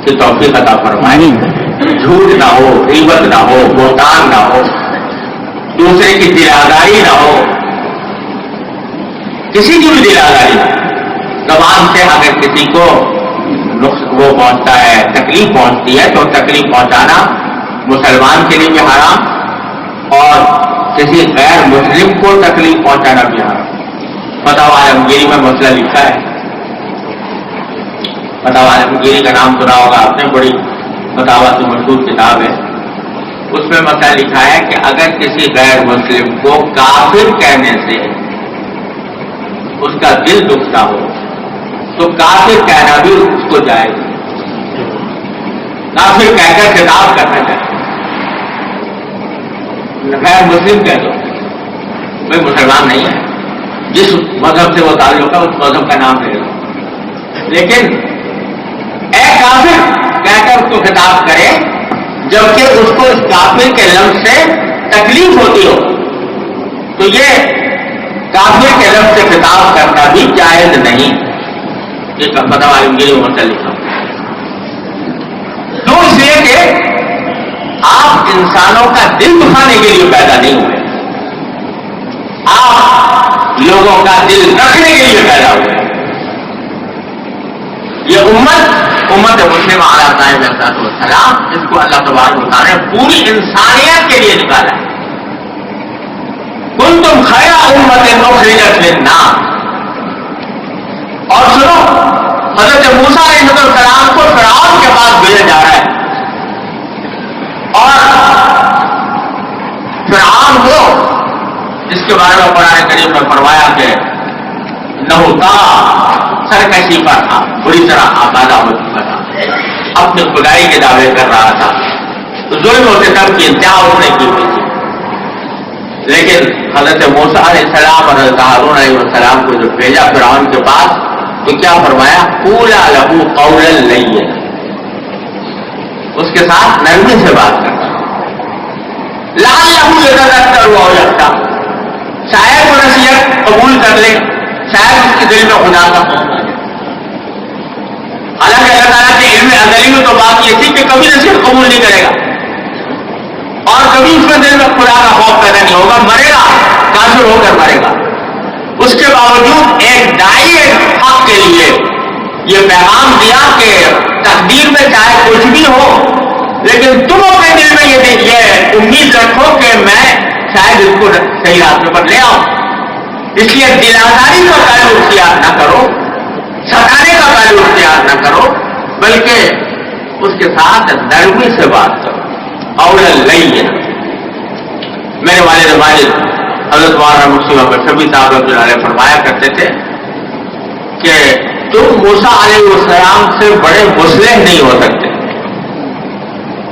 کی توفیق عطا فرمائے، جھوٹ نہ ہو، غیبت نہ ہو، بہتان نہ ہو، دوسرے کی دل آزاری نہ ہو، کسی کی بھی دل آزاری نہ ہو۔ زبان سے اگر کسی کو وہ پہنچتا ہے، تکلیف پہنچتی ہے تو تکلیف پہنچانا مسلمان کے لیے بھی حرام، اور کسی غیر مسلم کو تکلیف پہنچانا بھی حرام۔ فتاوی عالمگیری میں مسئلہ لکھا ہے، فتاوی عالمگیری کا نام سنا ہوگا آپ نے، بڑی فتاوی سے مشہور کتاب ہے۔ اس میں مسئلہ لکھا ہے کہ اگر کسی غیر مسلم کو کافر کہنے سے اس کا دل دکھتا ہو تو کافر کہنا بھی اس کو جائز، کافر کہہ کر خطاب کرنا چاہیے۔ غیر مسلم کہہ دو، کوئی مسلمان نہیں ہے، جس مذہب سے وہ تعلق ہے اس مذہب کا نام لے لو، لیکن اے کافر کہہ کر اس کو خطاب کرے جبکہ اس کو اس کافر کے لفظ سے تکلیف ہوتی ہو، تو یہ کافر کے لفظ سے خطاب کرنا بھی جائز نہیں۔ یہ فتاوی عالمگیری میں مسئلہ لکھا تو اس لیے کہ آپ انسانوں کا دل دکھانے کے لیے پیدا نہیں ہوئے، آپ لوگوں کا دل رکھنے کے لیے پیدا ہوئے۔ یہ امت مسلمہ علیہ السلام، جس کو اللہ تبارک و تعالیٰ نے پوری انسانیت کے لیے نکالا ہے۔ کنتم خیر امت اخرجت للناس۔ اور سنو، حضرت موسیٰ علیہ السلام کو فرعون کے پاس بھیجا جا رہا ہے، اور فرعون وہ جس کے بارے میں قرآن کریم میں فرمایا کہ نہوتا سرکشی پر تھا، بری طرح آبادہ ہو چکا تھا، اپنی خدائی کے دعوے کر رہا تھا، تو ظلم و ستم کی انتہا اس نے کی ہوئی تھی۔ لیکن حضرت موسیٰ علیہ السلام اور حضرت ہارون علیہ السلام کو جو بھیجا فرعون کے پاس تو کیا فرمایا؟ قولا لہ قولا لینا، اس کے ساتھ نرمی سے بات کرنا، لعلہ یتذکر او یخشی، شاید وہ نصیحت قبول کر لے، شاید اس کے دل میں خدا کا خوف آ جائے۔ حالانکہ اللہ تعالیٰ کے علم ازلی میں تو بات یہ تھی کہ کبھی نصیحت قبول نہیں کرے گا اور کبھی اس میں دل میں خدا کا خوف پیدا نہیں ہوگا، مرے گا، کافر ہو کر مرے گا۔ اس کے باوجود ایک داعی حق کے لیے یہ پیغام دیا کہ تقدیر میں چاہے کچھ بھی ہو لیکن تم اپنے دل میں یہ امید رکھو کہ میں شاید اس کو صحیح راستے پر لے آؤں۔ اس لیے دل آزاری کا تعلق اختیار نہ کرو، ستانے کا پہلو اختیار نہ کرو، بلکہ اس کے ساتھ نرمی سے بات کرو۔ اولا لین، میرے والد حضرت مولانا مفتی محمد شفیع صاحب رحمۃ اللہ علیہ فرمایا کرتے تھے کہ تم موسیٰ علیہ السلام سے بڑے مصلح نہیں ہو سکتے،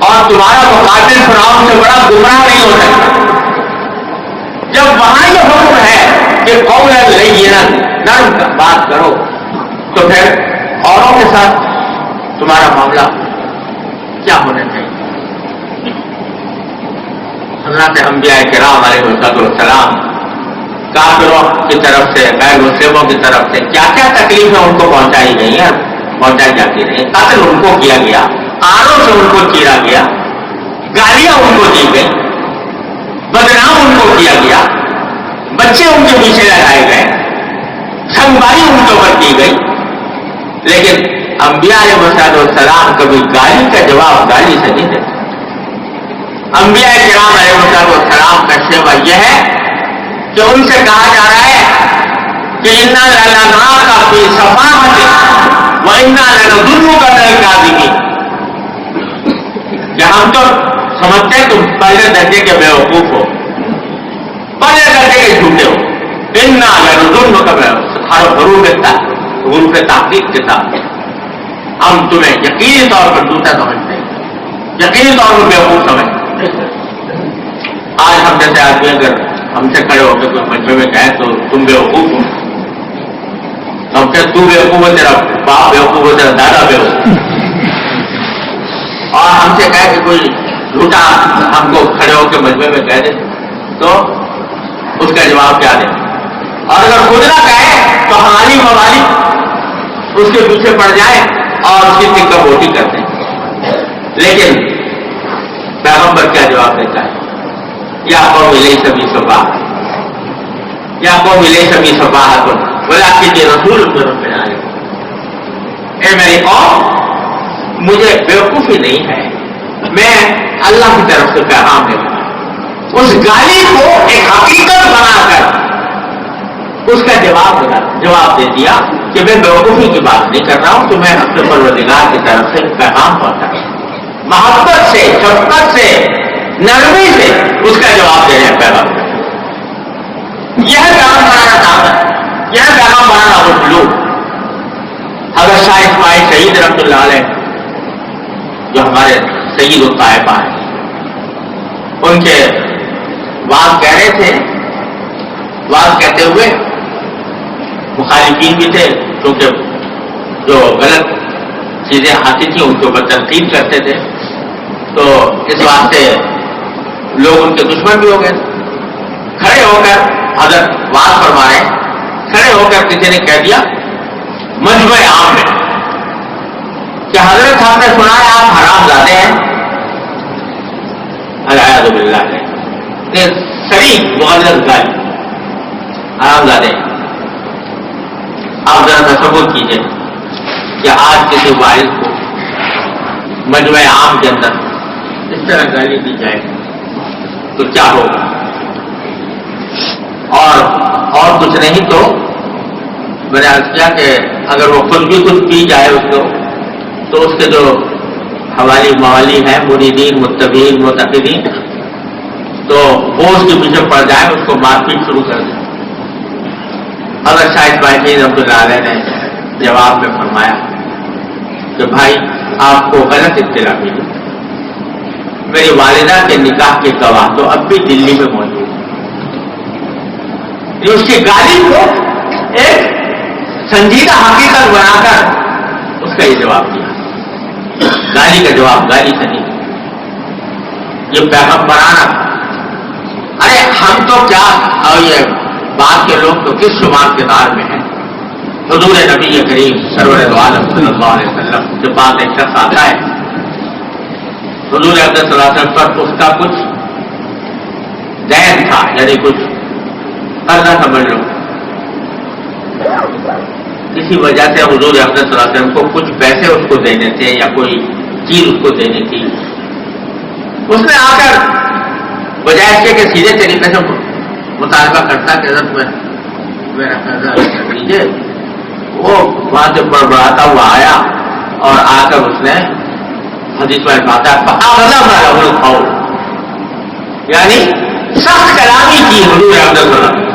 اور تمہارا مقابل فرعون سے بڑا گمراہ نہیں ہو سکتا۔ جب وہاں یہ حکم ہے کہ قولا لینا، نرم بات کرو، تو پھر اوروں کے ساتھ تمہارا معاملہ کیا ہونا چاہیے؟ حضرات انبیاء کرام علیہ السلام کافروں کی طرف سے، غیر مسلموں کی طرف سے کیا کیا تکلیفیں ان کو پہنچائی گئی ہیں، پہنچائی جاتی رہی۔ قتل ان کو کیا گیا، آنوں سے ان کو چیرا گیا، گالیاں ان کو دی گئی، بدنام ان کو کیا گیا، بچے ان کے پیچھے لگائے گئے، سنگباری ان کے اوپر کی گئی، لیکن انبیاء علیہ السلام کبھی گالی کا جواب گالی سے نہیں دیتے۔ انبیاء کرام علیہ السلام کا شیوا یہ ہے کہ ان سے کہا جا رہا ہے کہ انا لنراک فی صفاحۃ وانا لنظنک من الکاذبین، کہ ہم تو سمجھتے ہیں تم پہلے درجے کے بیوقوف ہو، پہلے درجے کے جھوٹے ہو۔ انا لنظنک حروف تحقیق کے ساتھ ہم تمہیں یقینی طور پر جھوٹا سمجھتے ہیں، یقینی طور پر بیوقوف سمجھتے ہیں۔ آج ہم جیسے آدمی اگر ہم سے کھڑے ہو کے کوئی مجمع میں کہیں تو تم بیوقوف ہو، ہم کہتے تو بیوقوف ہو، تیرا باپ بیوقوف ہو، تیرا دادا بیوقوف، اور ہم سے کہے کہ کوئی جھوٹا ہم کو کھڑے ہو کے مجمع میں کہہ دے تو اس کا جواب کیا دیں؟ اور اگر خود نہ کہے تو ہماری ممالک اس کے پیچھے پڑ جائے اور اس کی ٹکا بوٹی کرتے ہیں۔ لیکن پیغمبر کیا جواب دیتا ہے؟ یا قوم لیس بی سفاہۃ، یا قوم لیس بی سفاہۃ ولکن رسول من رب العالمین، اے میری قوم مجھے بیوقوفی نہیں ہے، میں اللہ کی طرف سے پیغام دیتا ہوں۔ اس گالی کو ایک حقیقت بنا کر اس کا جواب دے دیا کہ میں بیوقوفی کی بات نہیں کر رہا ہوں، تو میں اپنے پروردگار کی طرف سے پیغام پہنچا رہا ہوں۔ محبت سے، شفقت سے، نرمی سے اس کا جواب دے رہے ہیں پیغام۔ یہ پیغام بنانا کام ہے، یہ پیغام بنانا اسلوب۔ حضرت شاہ اسماعیل شہید رحمۃ اللہ علیہ جو ہمارے سید الطائفہ ہیں، ان کے واز کہہ رہے تھے، واز کہتے ہوئے مخالفین بھی تھے کیونکہ جو غلط چیزیں آتی تھیں ان کے اوپر تنقید کرتے تھے، تو اس واسطے لوگ ان کے دشمن بھی ہو گئے۔ کھڑے ہو کر حضرت واز فرما رہے ہیں، کھڑے ہو کر کسی نے کہہ دیا مجمع عام میں کہ حضرت صاحب نے سنا ہے آپ حرام زادے ہیں، الیاذ باللہ ہے، صریح مغلظ گالی، حرام زادے ہیں۔ آپ ذرا تصور کیجیے کہ آج کسی والد کو مجمع عام کے اندر اس طرح گالی دی جائے تو کیا ہوگا؟ اور کچھ نہیں تو میں نے عرض کیا کہ اگر وہ خود بھی کچھ پی جائے اس کو تو اس کے جو حوالی موالی ہیں، مریدین، متبعین، معتقدین، تو وہ اس کے پیچھے پڑ جائے، اس کو مار پیٹ شروع کر دیں۔ اگر شاہد بھائی رحمۃ اللہ علیہ نے جواب میں فرمایا کہ بھائی آپ کو غلط اطلاع ملی، میری والدہ کے نکاح کے گواہ تو اب بھی دلی میں موجود ہیں۔ اس کی گالی کو ایک سنجیدہ حقیقت بنا کر اس کا یہ جواب دیا۔ گالی کا جواب گالی سے نہیں، یہ پیغمبرانہ۔ ارے ہم تو کیا، اور یہ بات کے لوگ تو کس شمار کے دار میں ہیں؟ حضور نبی کریم سرور عالم صلی اللہ علیہ وسلم کے پاس ایک شخص آتا ہے، حضور اقدس صلی اللہ علیہ وسلم پر اس کا کچھ دین تھا، یعنی کچھ قرضہ سمجھ لو، کسی وجہ سے حضور اقدس صلی اللہ علیہ وسلم کو کچھ پیسے اس کو دینے تھے یا کوئی چیز اس کو دینی تھی۔ اس نے آ کر بجائے اس کے سیدھے طریقے سے مطالبہ کرتا کہ حضرت میں میرا قرضہ کر دیجیے، وہ وہاں سے بڑبڑاتا ہوا آیا اور آ کر اس نے حدیث میں پاتا کھاؤ، یعنی سخت کلامی کی حضور اقدس صلی اللہ علیہ وسلم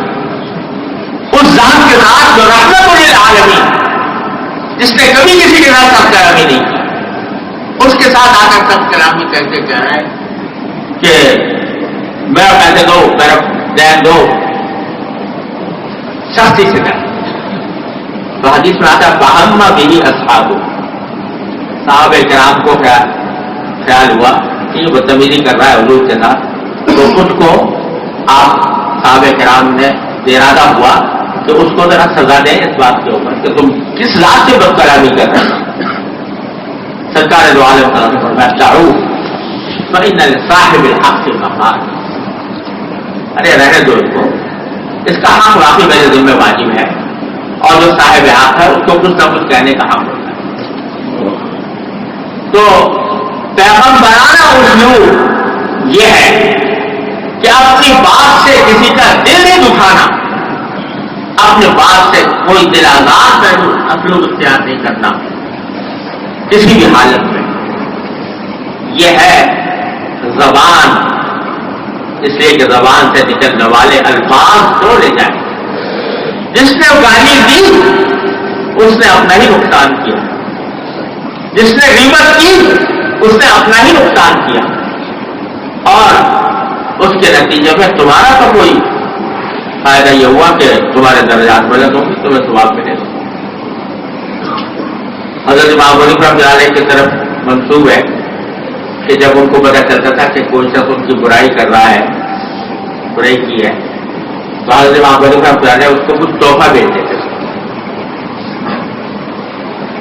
اس ذات کے ساتھ جو رحمت للعالمین، جس نے کبھی کسی کے ساتھ سخت کلامی نہیں کی، اس کے ساتھ آ کر سخت کلامی کر کے کہہ رہا ہے کہ میرا پیسے دو، میرا دین دو، سختی سے کہا۔ تو حدیث میں آتا باہما بھی اصحاب، صحابہ کرام کو خیال ہوا کہ یہ بدتمیزی کر رہا ہے حضور کے ساتھ، تو اس کو آپ صحابہ کرام نے ارادہ ہوا کہ اس کو ذرا سزا دیں اس بات کے اوپر کہ تم کس ذات سے بد کلامی کر رہے ہیں۔ سرکار دو عالم صلی اللہ علیہ وسلم فرمایا چاہو فإن لصاحب الحق مقام، ارے رہنے دو اس کو، اس کا حق واقعی میرے ذمہ واجب ہے، اور جو صاحب حق ہے اس کو کچھ نہ کچھ کہنے کا حق ہوتا ہے۔ تو پیغمبرانہ اسلوب یہ ہے کہ اپنی بات سے کسی کا دل نہیں دکھانا، اپنے بات سے کوئی دل آزاد اسلوب اختیار نہیں کرنا کسی بھی حالت میں۔ یہ ہے زبان، اس لیے کہ زبان سے نکلنے والے الفاظ تو لے جائیں۔ جس نے گالی دی اس نے اپنا ہی نقصان کیا، جس نے غیبت کی اس نے اپنا ہی نقصان کیا، اور اس کے نتیجے میں تمہارا تو کوئی فائدہ یہ ہوا کہ تمہارے درجات بلند ہوں گے، تمہیں ثواب ملے گا۔ حضرت امام غنی رحمۃ اللہ علیہ کی طرف منسوب ہے کہ جب ان کو پتا چلتا تھا کہ کوئی شخص ان کی برائی کر رہا ہے، برائی کی ہے، تو حضرت امام غنی رحمۃ اللہ علیہ اس کو کچھ تحفہ بھیجتے تھے،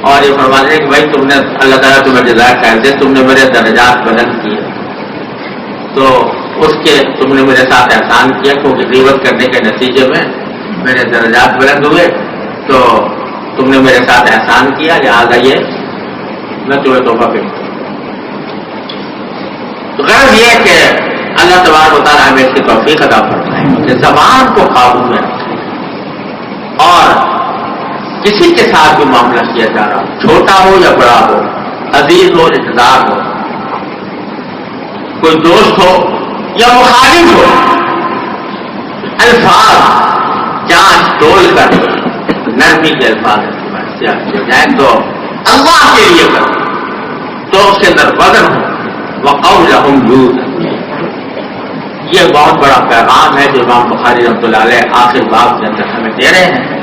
اور یہ فرماتے ہیں کہ بھائی تم نے اللہ تعالیٰ تمہیں جزائے خیر دے، تم نے میرے درجات بلند کیے، تو اس کے تم نے میرے ساتھ احسان کیا، کیونکہ غیبت کرنے کے نتیجے میں میرے درجات بلند ہوئے، تو تم نے میرے ساتھ احسان کیا، لہٰذا یہ میں تمہیں تحفہ بھیجتا ہوں۔ تو غرض یہ کہ اللہ تبارک و تعالیٰ ہمیں اس کی توفیق عطا فرمائے کہ زبان کو قابو میں رکھیں، اور کسی کے ساتھ بھی معاملہ کیا جا رہا ہو، چھوٹا ہو یا بڑا ہو، عزیز ہو رشتہ دار ہو، کوئی دوست ہو یا مخالف ہو، الفاظ جانچ تول کر نرمی کے الفاظ استعمال جائیں تو اللہ کے لیے کرو تو اس کے اندر وزن ہو، وقولہم یوزن۔ یہ بہت بڑا پیغام ہے جو امام بخاری رحمۃ اللہ علیہ آخر باب کے اندر ہمیں دے رہے ہیں،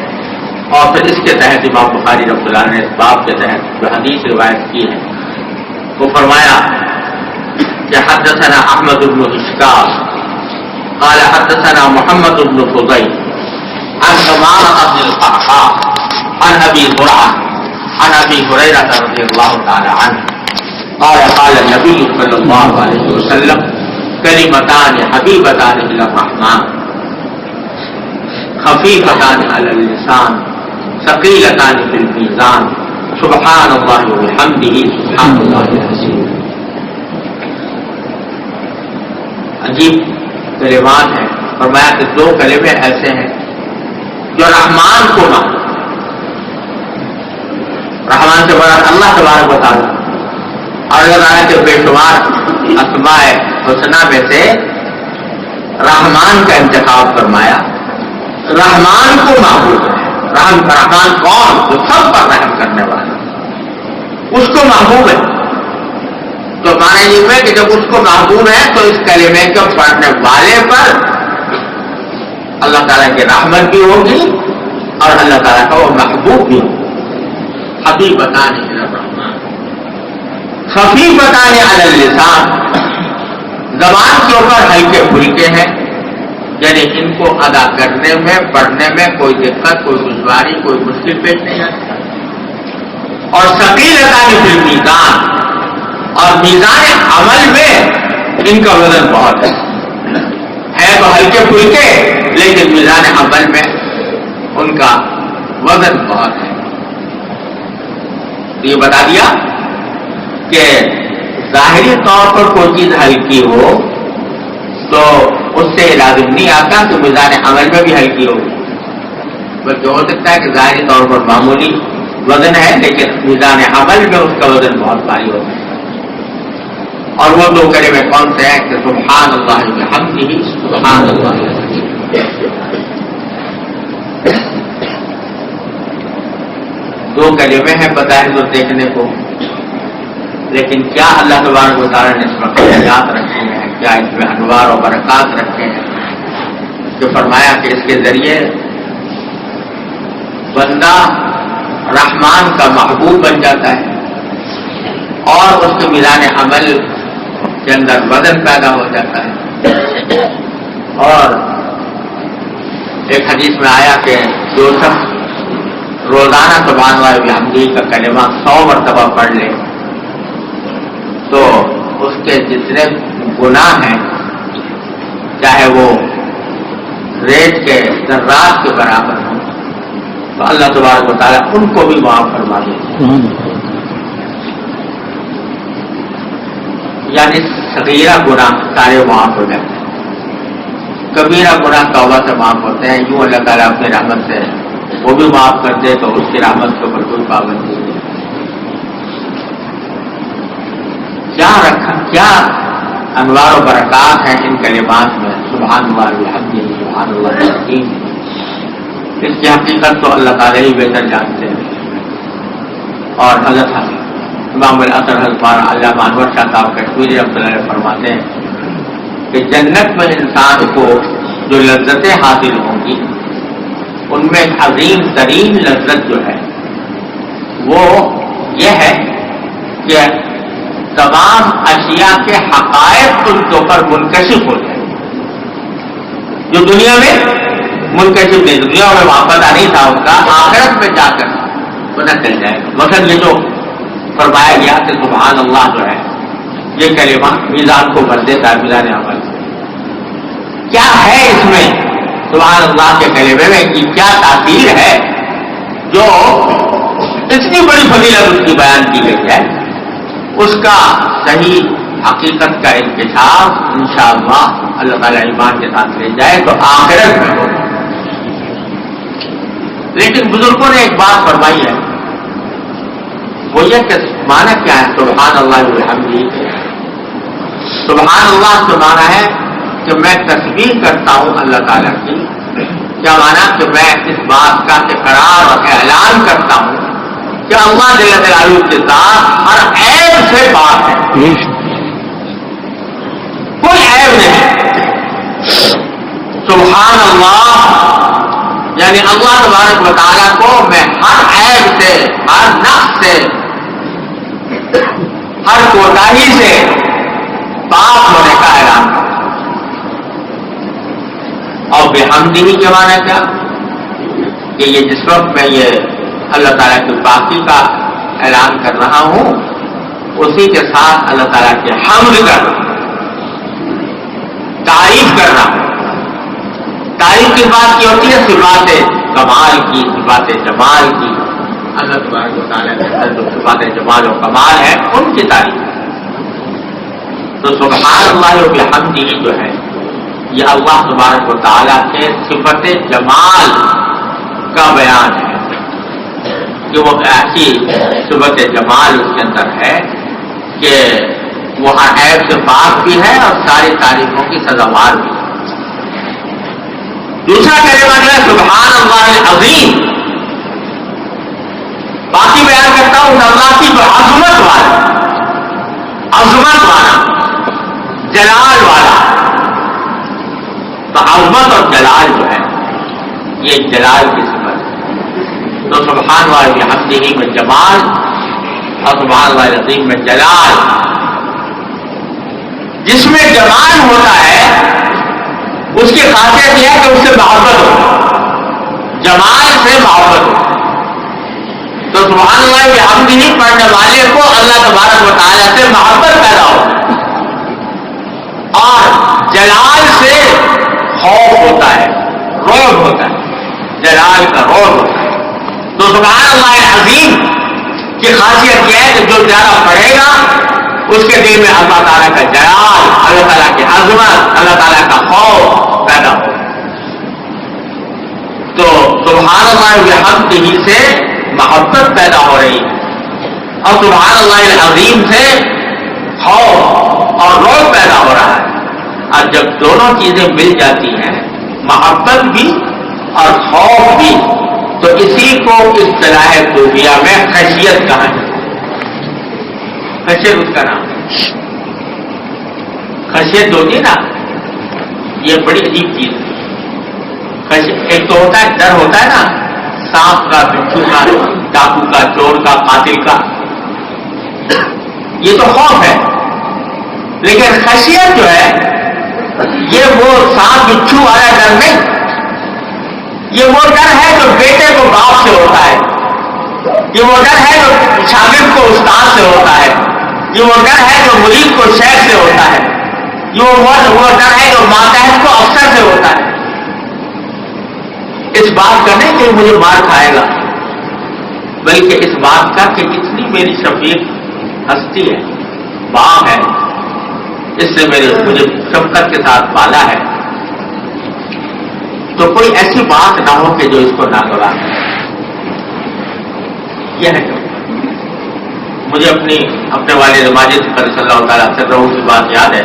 اور پھر اس کے تحت امام بخاری رحمۃ اللہ نے اس باب کے تحت جو حدیث روایت کی ہے وہ فرمایا کہ حدثنا احمد بن اشکال قال حدثنا محمد بن فضیل عن عمارة بن القعقاع عن ابي زرعة عن ابي هريرة رضي الله تعالى عنه قال قال النبي صلى الله عليه وسلم كلمتان حبيبتان الى الرحمن خفيفتان على اللسان ثقيلتان في الميزان سبحان الله وبحمده سبحان الله العظيم۔ عجیب کلمات ہیں، فرمایا کہ دو کلمے ایسے ہیں جو رحمان کو نہ، رحمان سے بڑا اللہ تبارک و تعالیٰ، اور اللہ تعالیٰ کے بے شمار اسماء حسنہ میں سے رحمان کا انتخاب فرمایا۔ رحمان کو محبوب ہے، رحمان کون؟ جو سب پر رحم کرنے والا، اس کو محبوب ہے۔ تو مانا یہ ہے کہ جب اس کو محبوب ہے تو اس کلمے کو پڑھنے والے پر اللہ تعالیٰ کی رحمت بھی ہوگی اور اللہ تعالیٰ کا وہ محبوب بھی ہوگا۔ حبیبتان الی الرحمن خفیفتان علی اللسان، زبان کے اوپر ہلکے پھلکے ہیں، یعنی ان کو ادا کرنے میں پڑھنے میں کوئی دقت، کوئی دشواری، کوئی مشکل پیش نہیں آتی، اور ثقیلتان فی المیزان، اور میزان عمل میں ان کا وزن بہت ہے تو ہلکے پھلکے، لیکن میزان عمل میں ان کا وزن بہت ہے۔ تو یہ بتا دیا کہ ظاہری طور پر کوئی چیز ہلکی ہو تو اس سے لازم نہیں آتا کہ میزان عمل میں بھی ہلکی ہوگی، بلکہ ہو سکتا ہے کہ ظاہری طور پر معمولی وزن ہے لیکن میزان عمل میں اس کا وزن بہت بھاری ہو سکتا ہے. اور وہ دو کلمے کون سے ہیں کہ سبحان اللہ بحمدہ سبحان اللہ. دو کلمے ہیں بظاہر جو دیکھنے کو، لیکن کیا اللہ تبارک و تعالیٰ نے اس میں خیالات رکھے ہیں، کیا اس میں انوار و برکات رکھے ہیں کہ فرمایا کہ اس کے ذریعے بندہ رحمان کا محبوب بن جاتا ہے اور اس کے میزان عمل کے اندر وزن پیدا ہو جاتا ہے. اور ایک حدیث میں آیا کہ جو شخص روزانہ سبحان اللہ بحمدہ کا کلمہ 100 مرتبہ پڑھ لے تو اس کے جتنے گناہ ہیں چاہے وہ ریت کے ذرات کے برابر ہوں تو اللہ تبارک و تعالیٰ ان کو بھی معاف فرما دیتے. یعنی صغیرہ گناہ سارے معاف ہو جاتے ہیں، کبیرہ گناہ توبہ سے معاف ہوتے ہیں. یوں اللہ تعالیٰ اپنی رحمت سے وہ بھی معاف کر دے تو اس کی رحمت کے اوپر کوئی پابندی نہیں. کیا رکھا، کیا انوار و برکات ہیں ان کلمات میں سبحان اللہ بحمدہ سبحان اللہ العظیم. اس کی حقیقت تو اللہ تعالیٰ ہی بہتر جانتے ہیں. اور حضرت امام الاثر حضرت علامہ انور شاہ صاحب کشمیری رحمۃ اللہ علیہ فرماتے ہیں کہ جنت میں انسان کو جو لذتیں حاصل ہوں گی ان میں عظیم ترین لذت جو ہے وہ یہ ہے کہ تمام اشیاء کے حقائق ان کے اوپر منکشف ہو جائے. جو دنیا میں منکشف نہیں، دنیا میں وہاں پتہ نہیں تھا ان کا، آخرت میں جا کر پتہ چل جائے گا. مثلا یہ جو فرمایا گیا کہ سبحان اللہ جو ہے یہ کلمہ میزان کو بھر دیتا ہے، میزان عمل. کیا ہے اس میں سبحان اللہ کے کلمے میں کی کیا تاثیر ہے جو اتنی بڑی فضیلت اس کی بیان کی گئی ہے؟ اس کا صحیح حقیقت کا انکشاف انشاءاللہ اللہ تعالیٰ ایمان کے ساتھ لے جائے تو آخرت میں ہوگا. لیکن بزرگوں نے ایک بات فرمائی ہے، وہ یہ کہ معنی کیا ہے سبحان اللہ بحمدہ؟ سبحان اللہ سے معنی ہے کہ میں تسبیح کرتا ہوں اللہ تعالیٰ کی. کیا معنی کہ میں اس بات کا اقرار اور اعلان کرتا ہوں کہ اللہ جل جلالہ کے ذات ہر عیب سے پاک ہے، کوئی عیب نہیں. سبحان اللہ یعنی اللہ تبارک و تعالیٰ کو میں ہر عیب سے، ہر نقص سے، ہر کوتاہی سے پاک ہونے کا اعلان کرتا ہوں. اور بحمدہ کے معنی کیا کہ یہ جس وقت میں یہ اللہ تعالیٰ کی پاکی کا اعلان کر رہا ہوں اسی کے ساتھ اللہ تعالیٰ کی حمد کر رہا ہوں، تعریف کر رہا ہوں. تعریف کی بات کی ہوتی ہے صفات کمال کی، صفات جمال کی. اللہ تبارک و تعالیٰ کے اندر جو صفات جمال و کمال ہے ان کی تعریف. تو سبحان اللہ و بحمدہ جو ہے یہ اللہ تبارک و تعالیٰ کے صفت جمال کا بیان ہے کہ وہ ایسی صفت جمال اس کے اندر ہے کہ وہ ہر عیب سے پاک بھی ہے اور ساری تعریفوں کی سزاوار بھی ہے. دوسرا کلمہ ہے سبحان اللہ العظیم. باقی بیان کرتا ہوں اللہ کی جو عظمت والا، عظمت والا، جلال والا. تو عظمت اور جلال جو ہے یہ جلال کی صفت ہے. تو سبحان اللہ بحمدہ میں جمال اور سبحان اللہ العظیم میں جلال. جس میں جمال ہوتا ہے اس کی خاصیت یہ ہے کہ اس سے محبت ہو، جمال سے محبت ہو. تو سبحان اللہ بحمدہ پڑھنے والے کو اللہ تبارک و تعالیٰ سے محبت پیدا ہو اور جلال سے خوف ہوتا ہے، رعب ہوتا ہے، جلال کا رعب ہوتا ہے. تو سبحان اللہ العظیم کی خاصیت یہ ہے کہ جو زیادہ پڑھے گا اس کے دل میں اللہ تعالیٰ کا جلال، اللہ تعالیٰ کی عظمت، اللہ تعالیٰ کا خوف پیدا ہو. تو سبحان اللہ بحمدہ سے محبت پیدا ہو رہی ہے، اور سبحان اللہ العظیم سے خوف اور روب پیدا ہو رہا ہے۔ اور جب دونوں چیزیں مل جاتی ہیں، محبت بھی اور خوف بھی، تو اسی کو اصطلاح صوفیہ میں خشیت کہا ہے۔ خشیت اس کا نام ہے۔ خشیت ہوتی ہے نا، یہ بڑی عجیب چیز ہے۔ ایک تو ہوتا ہے ڈر، ہوتا ہے نا، سانپ کا، بچھو کا، ڈاکو کا، چور کا، قاتل کا، یہ تو خوف ہے۔ لیکن خشیت جو ہے، یہ وہ سانپ بچھو والا ڈر نہیں، یہ وہ ڈر ہے جو بیٹے کو باپ سے ہوتا ہے، یہ وہ ڈر ہے جو شاگرد کو استاد سے ہوتا ہے، یہ وہ ڈر ہے جو مرید کو شیخ سے ہوتا ہے، یہ وہ ڈر ہے جو ماتحت کو افسر سے ہوتا ہے۔ اس بات کا نہیں کہ مجھے مار کھائے گا، بلکہ اس بات کا کہ اتنی میری شفیق ہستی ہے، باپ ہے، اس سے مجھے شفقت کے ساتھ پالا ہے، تو کوئی ایسی بات نہ ہو کہ جو اس کو ناگوار ہے۔ یہ ہے مجھے اپنے والد ماجد صلی اللہ تعالیٰ سے رہو کی بات یاد ہے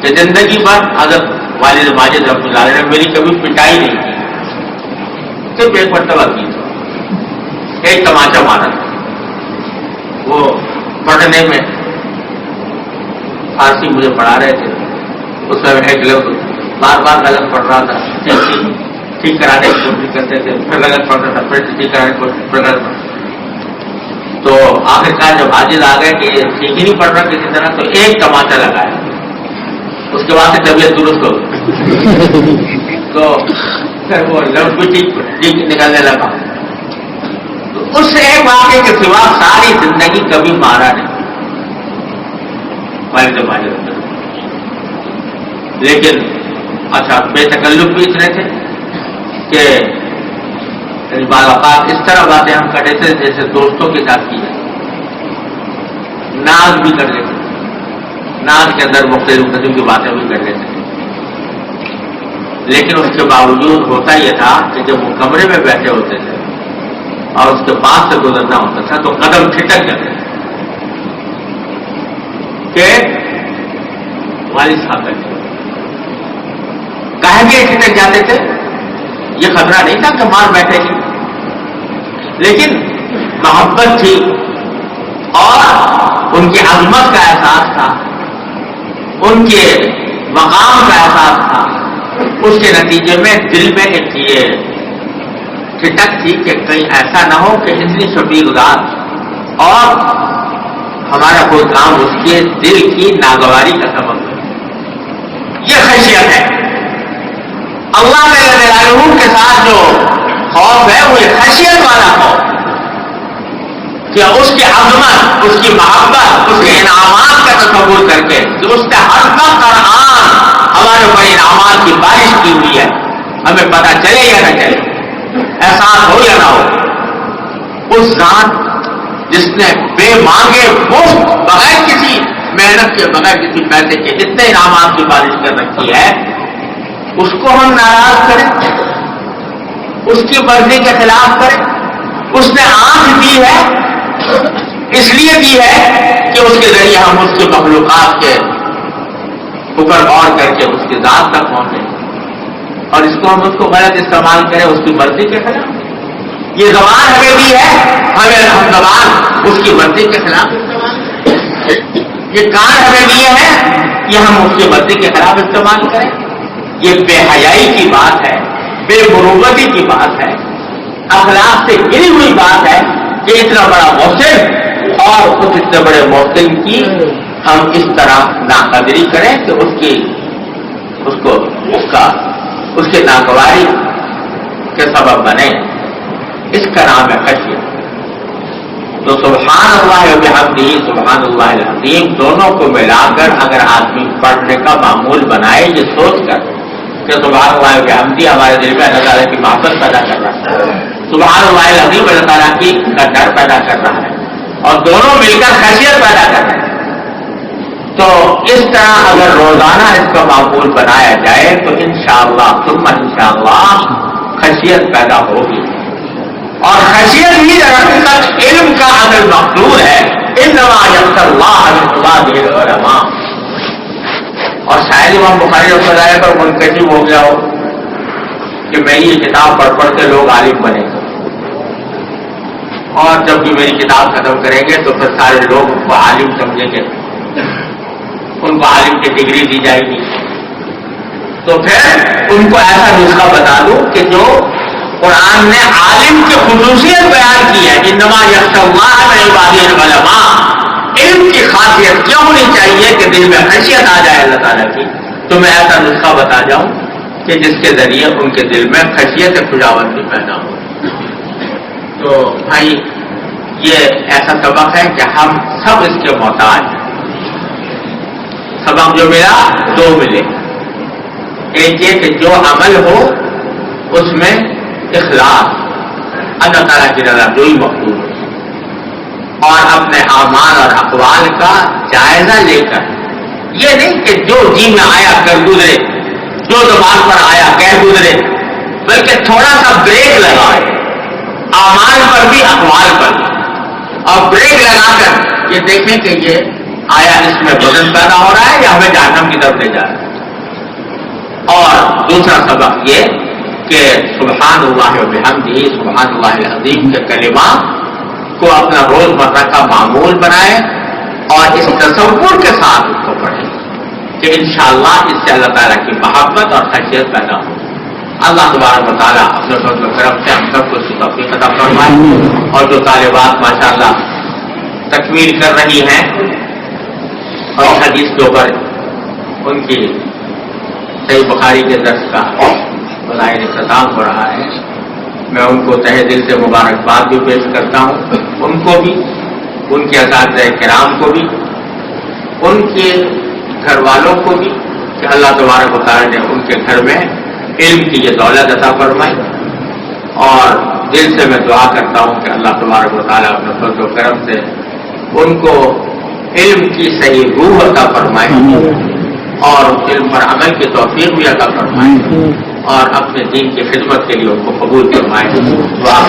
کہ زندگی بھر حضرت والد ماجد رحمۃ اللہ علیہ نے میری کبھی پٹائی نہیں کی، صرف ایک مرتبہ کی، ایک تماچا مارا۔ وہ پڑھنے میں فارسی مجھے پڑھا رہے تھے، اس میں ایک لفظ بار بار غلط پڑھ رہا تھا، ٹھیک کرانے کی کوشش کرتے تھے، پھر غلط پڑھتا تھا، پھر ٹھیک کرانے کی کوشش، پھر غلط پڑھتا۔ تو آخرکار جب حاجد آ گئے کہ یہ ٹھیک ہی نہیں پڑھ رہا کسی طرح، تو ایک تماچا لگایا، اس کے بعد سے طبیعت درست ہو گئی، تو پھر وہ لفظ بھی ٹھیک نکلنے لگا۔ تو اس سے ایک واقعے کے سوا ساری زندگی کبھی مارا نہیں والد ماجد۔ لیکن اچھا بے تکلف بھی اتنے تھے کہ بعض اوقات اس طرح باتیں ہم کرتے تھے جیسے دوستوں کے ساتھ کی جائے، ناز بھی کر لیتے، ناز کے اندر مختلف قسم کی باتیں بھی کر لیتے، لیکن اس کے باوجود ہوتا یہ تھا کہ جب وہ کمرے میں بیٹھے ہوتے تھے اور اس کے پاس سے گزرنا ہوتا تھا تو قدم ٹھٹک جاتے تھے کہ والد صاحب بیٹھے، کہہ کے ٹھٹک جاتے تھے۔ یہ خطرہ نہیں تھا کہ مار بیٹھے گی، لیکن محبت تھی اور ان کی عظمت کا احساس تھا، ان کے مقام کا احساس تھا۔ اس کے نتیجے میں دل میں ایک یہ ٹھٹک تھی کہ کہیں ایسا نہ ہو کہ اتنی شفیق ذات اور ہمارا کوئی کام اس کے دل کی ناگواری کا سبب ہے۔ یہ خشیت ہے۔ اللہ تعالیٰ کے ساتھ جو خوف ہے وہ ایک خشیت والا خوف، کہ اس کی عظمت، اس کی محبت، اس کے انعامات کا تصور کر کے کہ اس نے ہر وقت ہر آن ہمارے اوپر انعامات کی بارش کی ہوئی ہے، ہمیں پتہ چلے یا نہ چلے، احساس ہو یا نہ ہو، اس ذات جس نے بے مانگے مفت بغیر کسی محنت کے، بغیر کسی پیسے کے اتنے انعامات کی بارش کر رکھی ہے، اس کو ہم ناراض کریں، اس کی مرضی کے خلاف کریں؟ اس نے آنکھ دی ہے، اس لیے دی ہے کہ اس کے ذریعے ہم اس کی مخلوقات کے اوپر غور کر کے اس کی ذات تک پہنچیں، اور اس کو ہم اس کو غلط استعمال کریں اس کی مرضی کے خلاف۔ یہ زبان ہمیں دی ہے، ہم زبان اس کی مرضی کے خلاف استعمال کریں۔ یہ کان ہمیں دیے ہیں، یہ ہم اس کی مرضی کے خلاف استعمال کریں۔ یہ بے حیائی کی بات ہے، بے مروتی کی بات ہے، اخلاق سے گری ہوئی بات ہے کہ اتنا بڑا محسن اور اس اتنے بڑے محسن کی ہم اس طرح ناقدری کریں کہ اس کے ناگواری کے سبب بنے۔ اس کا نام ہے خشیت۔ تو سبحان اللہ و بحمدہ، سبحان اللہ العظیم، دونوں کو ملا کر اگر آدمی پڑھنے کا معمول بنائے، یہ سوچ کر کہ سبحان اللہ و بحمدہ ہمارے دل میں اللہ تعالیٰ کی محبت پیدا کر رہا ہے، سبحان اللہ العظیم اللہ تعالیٰ کی کا ڈر پیدا کر رہا ہے، اور دونوں مل کر خشیت پیدا کر رہے ہیں، تو اس طرح اگر روزانہ اس کا معمول بنایا جائے تو انشاءاللہ ثم انشاءاللہ خشیت پیدا ہوگی. اور خشیت ہی حقیقت علم کا اصل مقصود ہے. انما یخشی اللہ من عبادہ العلماء. اور شاید امام بخاری رحمۃ اللہ علیہ پر منقسم ہو گیا ہو کہ میری یہ کتاب پڑھ پڑھ کے لوگ عالم بنے گے، اور جب بھی میری کتاب ختم کریں گے تو پھر سارے لوگ ان کو عالم سمجھیں گے، ان کو عالم کی ڈگری دی جائے گی. تو پھر ان کو ایسا نسخہ بتا دوں کہ جو قرآن نے عالم کی خصوصیت بیان کی ہے، انما یخشی اللہ من عبادہ العلماء. علم کی خاصیت کیا ہونی چاہیے کہ دل میں خشیت آ جائے اللہ تعالیٰ کی. تو میں ایسا نسخہ بتا جاؤں کہ جس کے ذریعے ان کے دل میں خشیت خداوندی پیدا ہو. تو بھائی یہ ایسا سبق ہے کہ ہم سب اس کے محتاج ہیں. سبق جو ملا دو ملے. ایک یہ کہ جو عمل ہو اس میں اخلاص، اللہ تعالیٰ کی رضا جوئی مقبول ہو، اور اپنے اعمال اور اقوال کا جائزہ لے کر، یہ نہیں کہ جو جی میں آیا کر گزرے، جو زبان پر آیا کہہ گزرے، بلکہ تھوڑا سا بریک لگائے اعمال پر بھی اقوال پر بھی، اور بریک لگا کر یہ دیکھیں کہ یہ آیا اس میں وزن پیدا ہو رہا ہے یا ہمیں جہنم کی طرف لے جا رہا ہے. اور دوسرا سبق یہ کہ سبحان اللہ و بحمدہ سبحان اللہ العظیم کے کلمات کو اپنا روزمرہ کا معمول بنائے اور اس تصور کے ساتھ اس کو پڑھیں کہ انشاءاللہ اس سے اللہ تعالیٰ کی محبت اور خشیت پیدا ہو. اللہ تبارک و تعالیٰ اپنے فضل و کرم سے ہم سب کو اس کی توفیق عطا فرمائے. اور جو طالبات ماشاءاللہ تکمیل کر رہی ہیں اور حدیث کے اوپر ان کی صحیح بخاری کے درس کا بظاہر اختتام ہو رہا ہے، میں ان کو تہہ دل سے مبارکباد بھی پیش کرتا ہوں، ان کو بھی، ان کے اساتذہ کرام کو بھی، ان کے گھر والوں کو بھی، کہ اللہ تبارک و تعالیٰ نے ان کے گھر میں علم کی یہ دولت عطا فرمائی. اور دل سے میں دعا کرتا ہوں کہ اللہ تبارک و تعالیٰ اپنے فضل و کرم سے ان کو علم کی صحیح روح عطا فرمائے اور علم پر عمل کی توفیق بھی عطا فرمائے اور اپنے دین کی خدمت کے لیے ان کو قبول فرمائے. دعا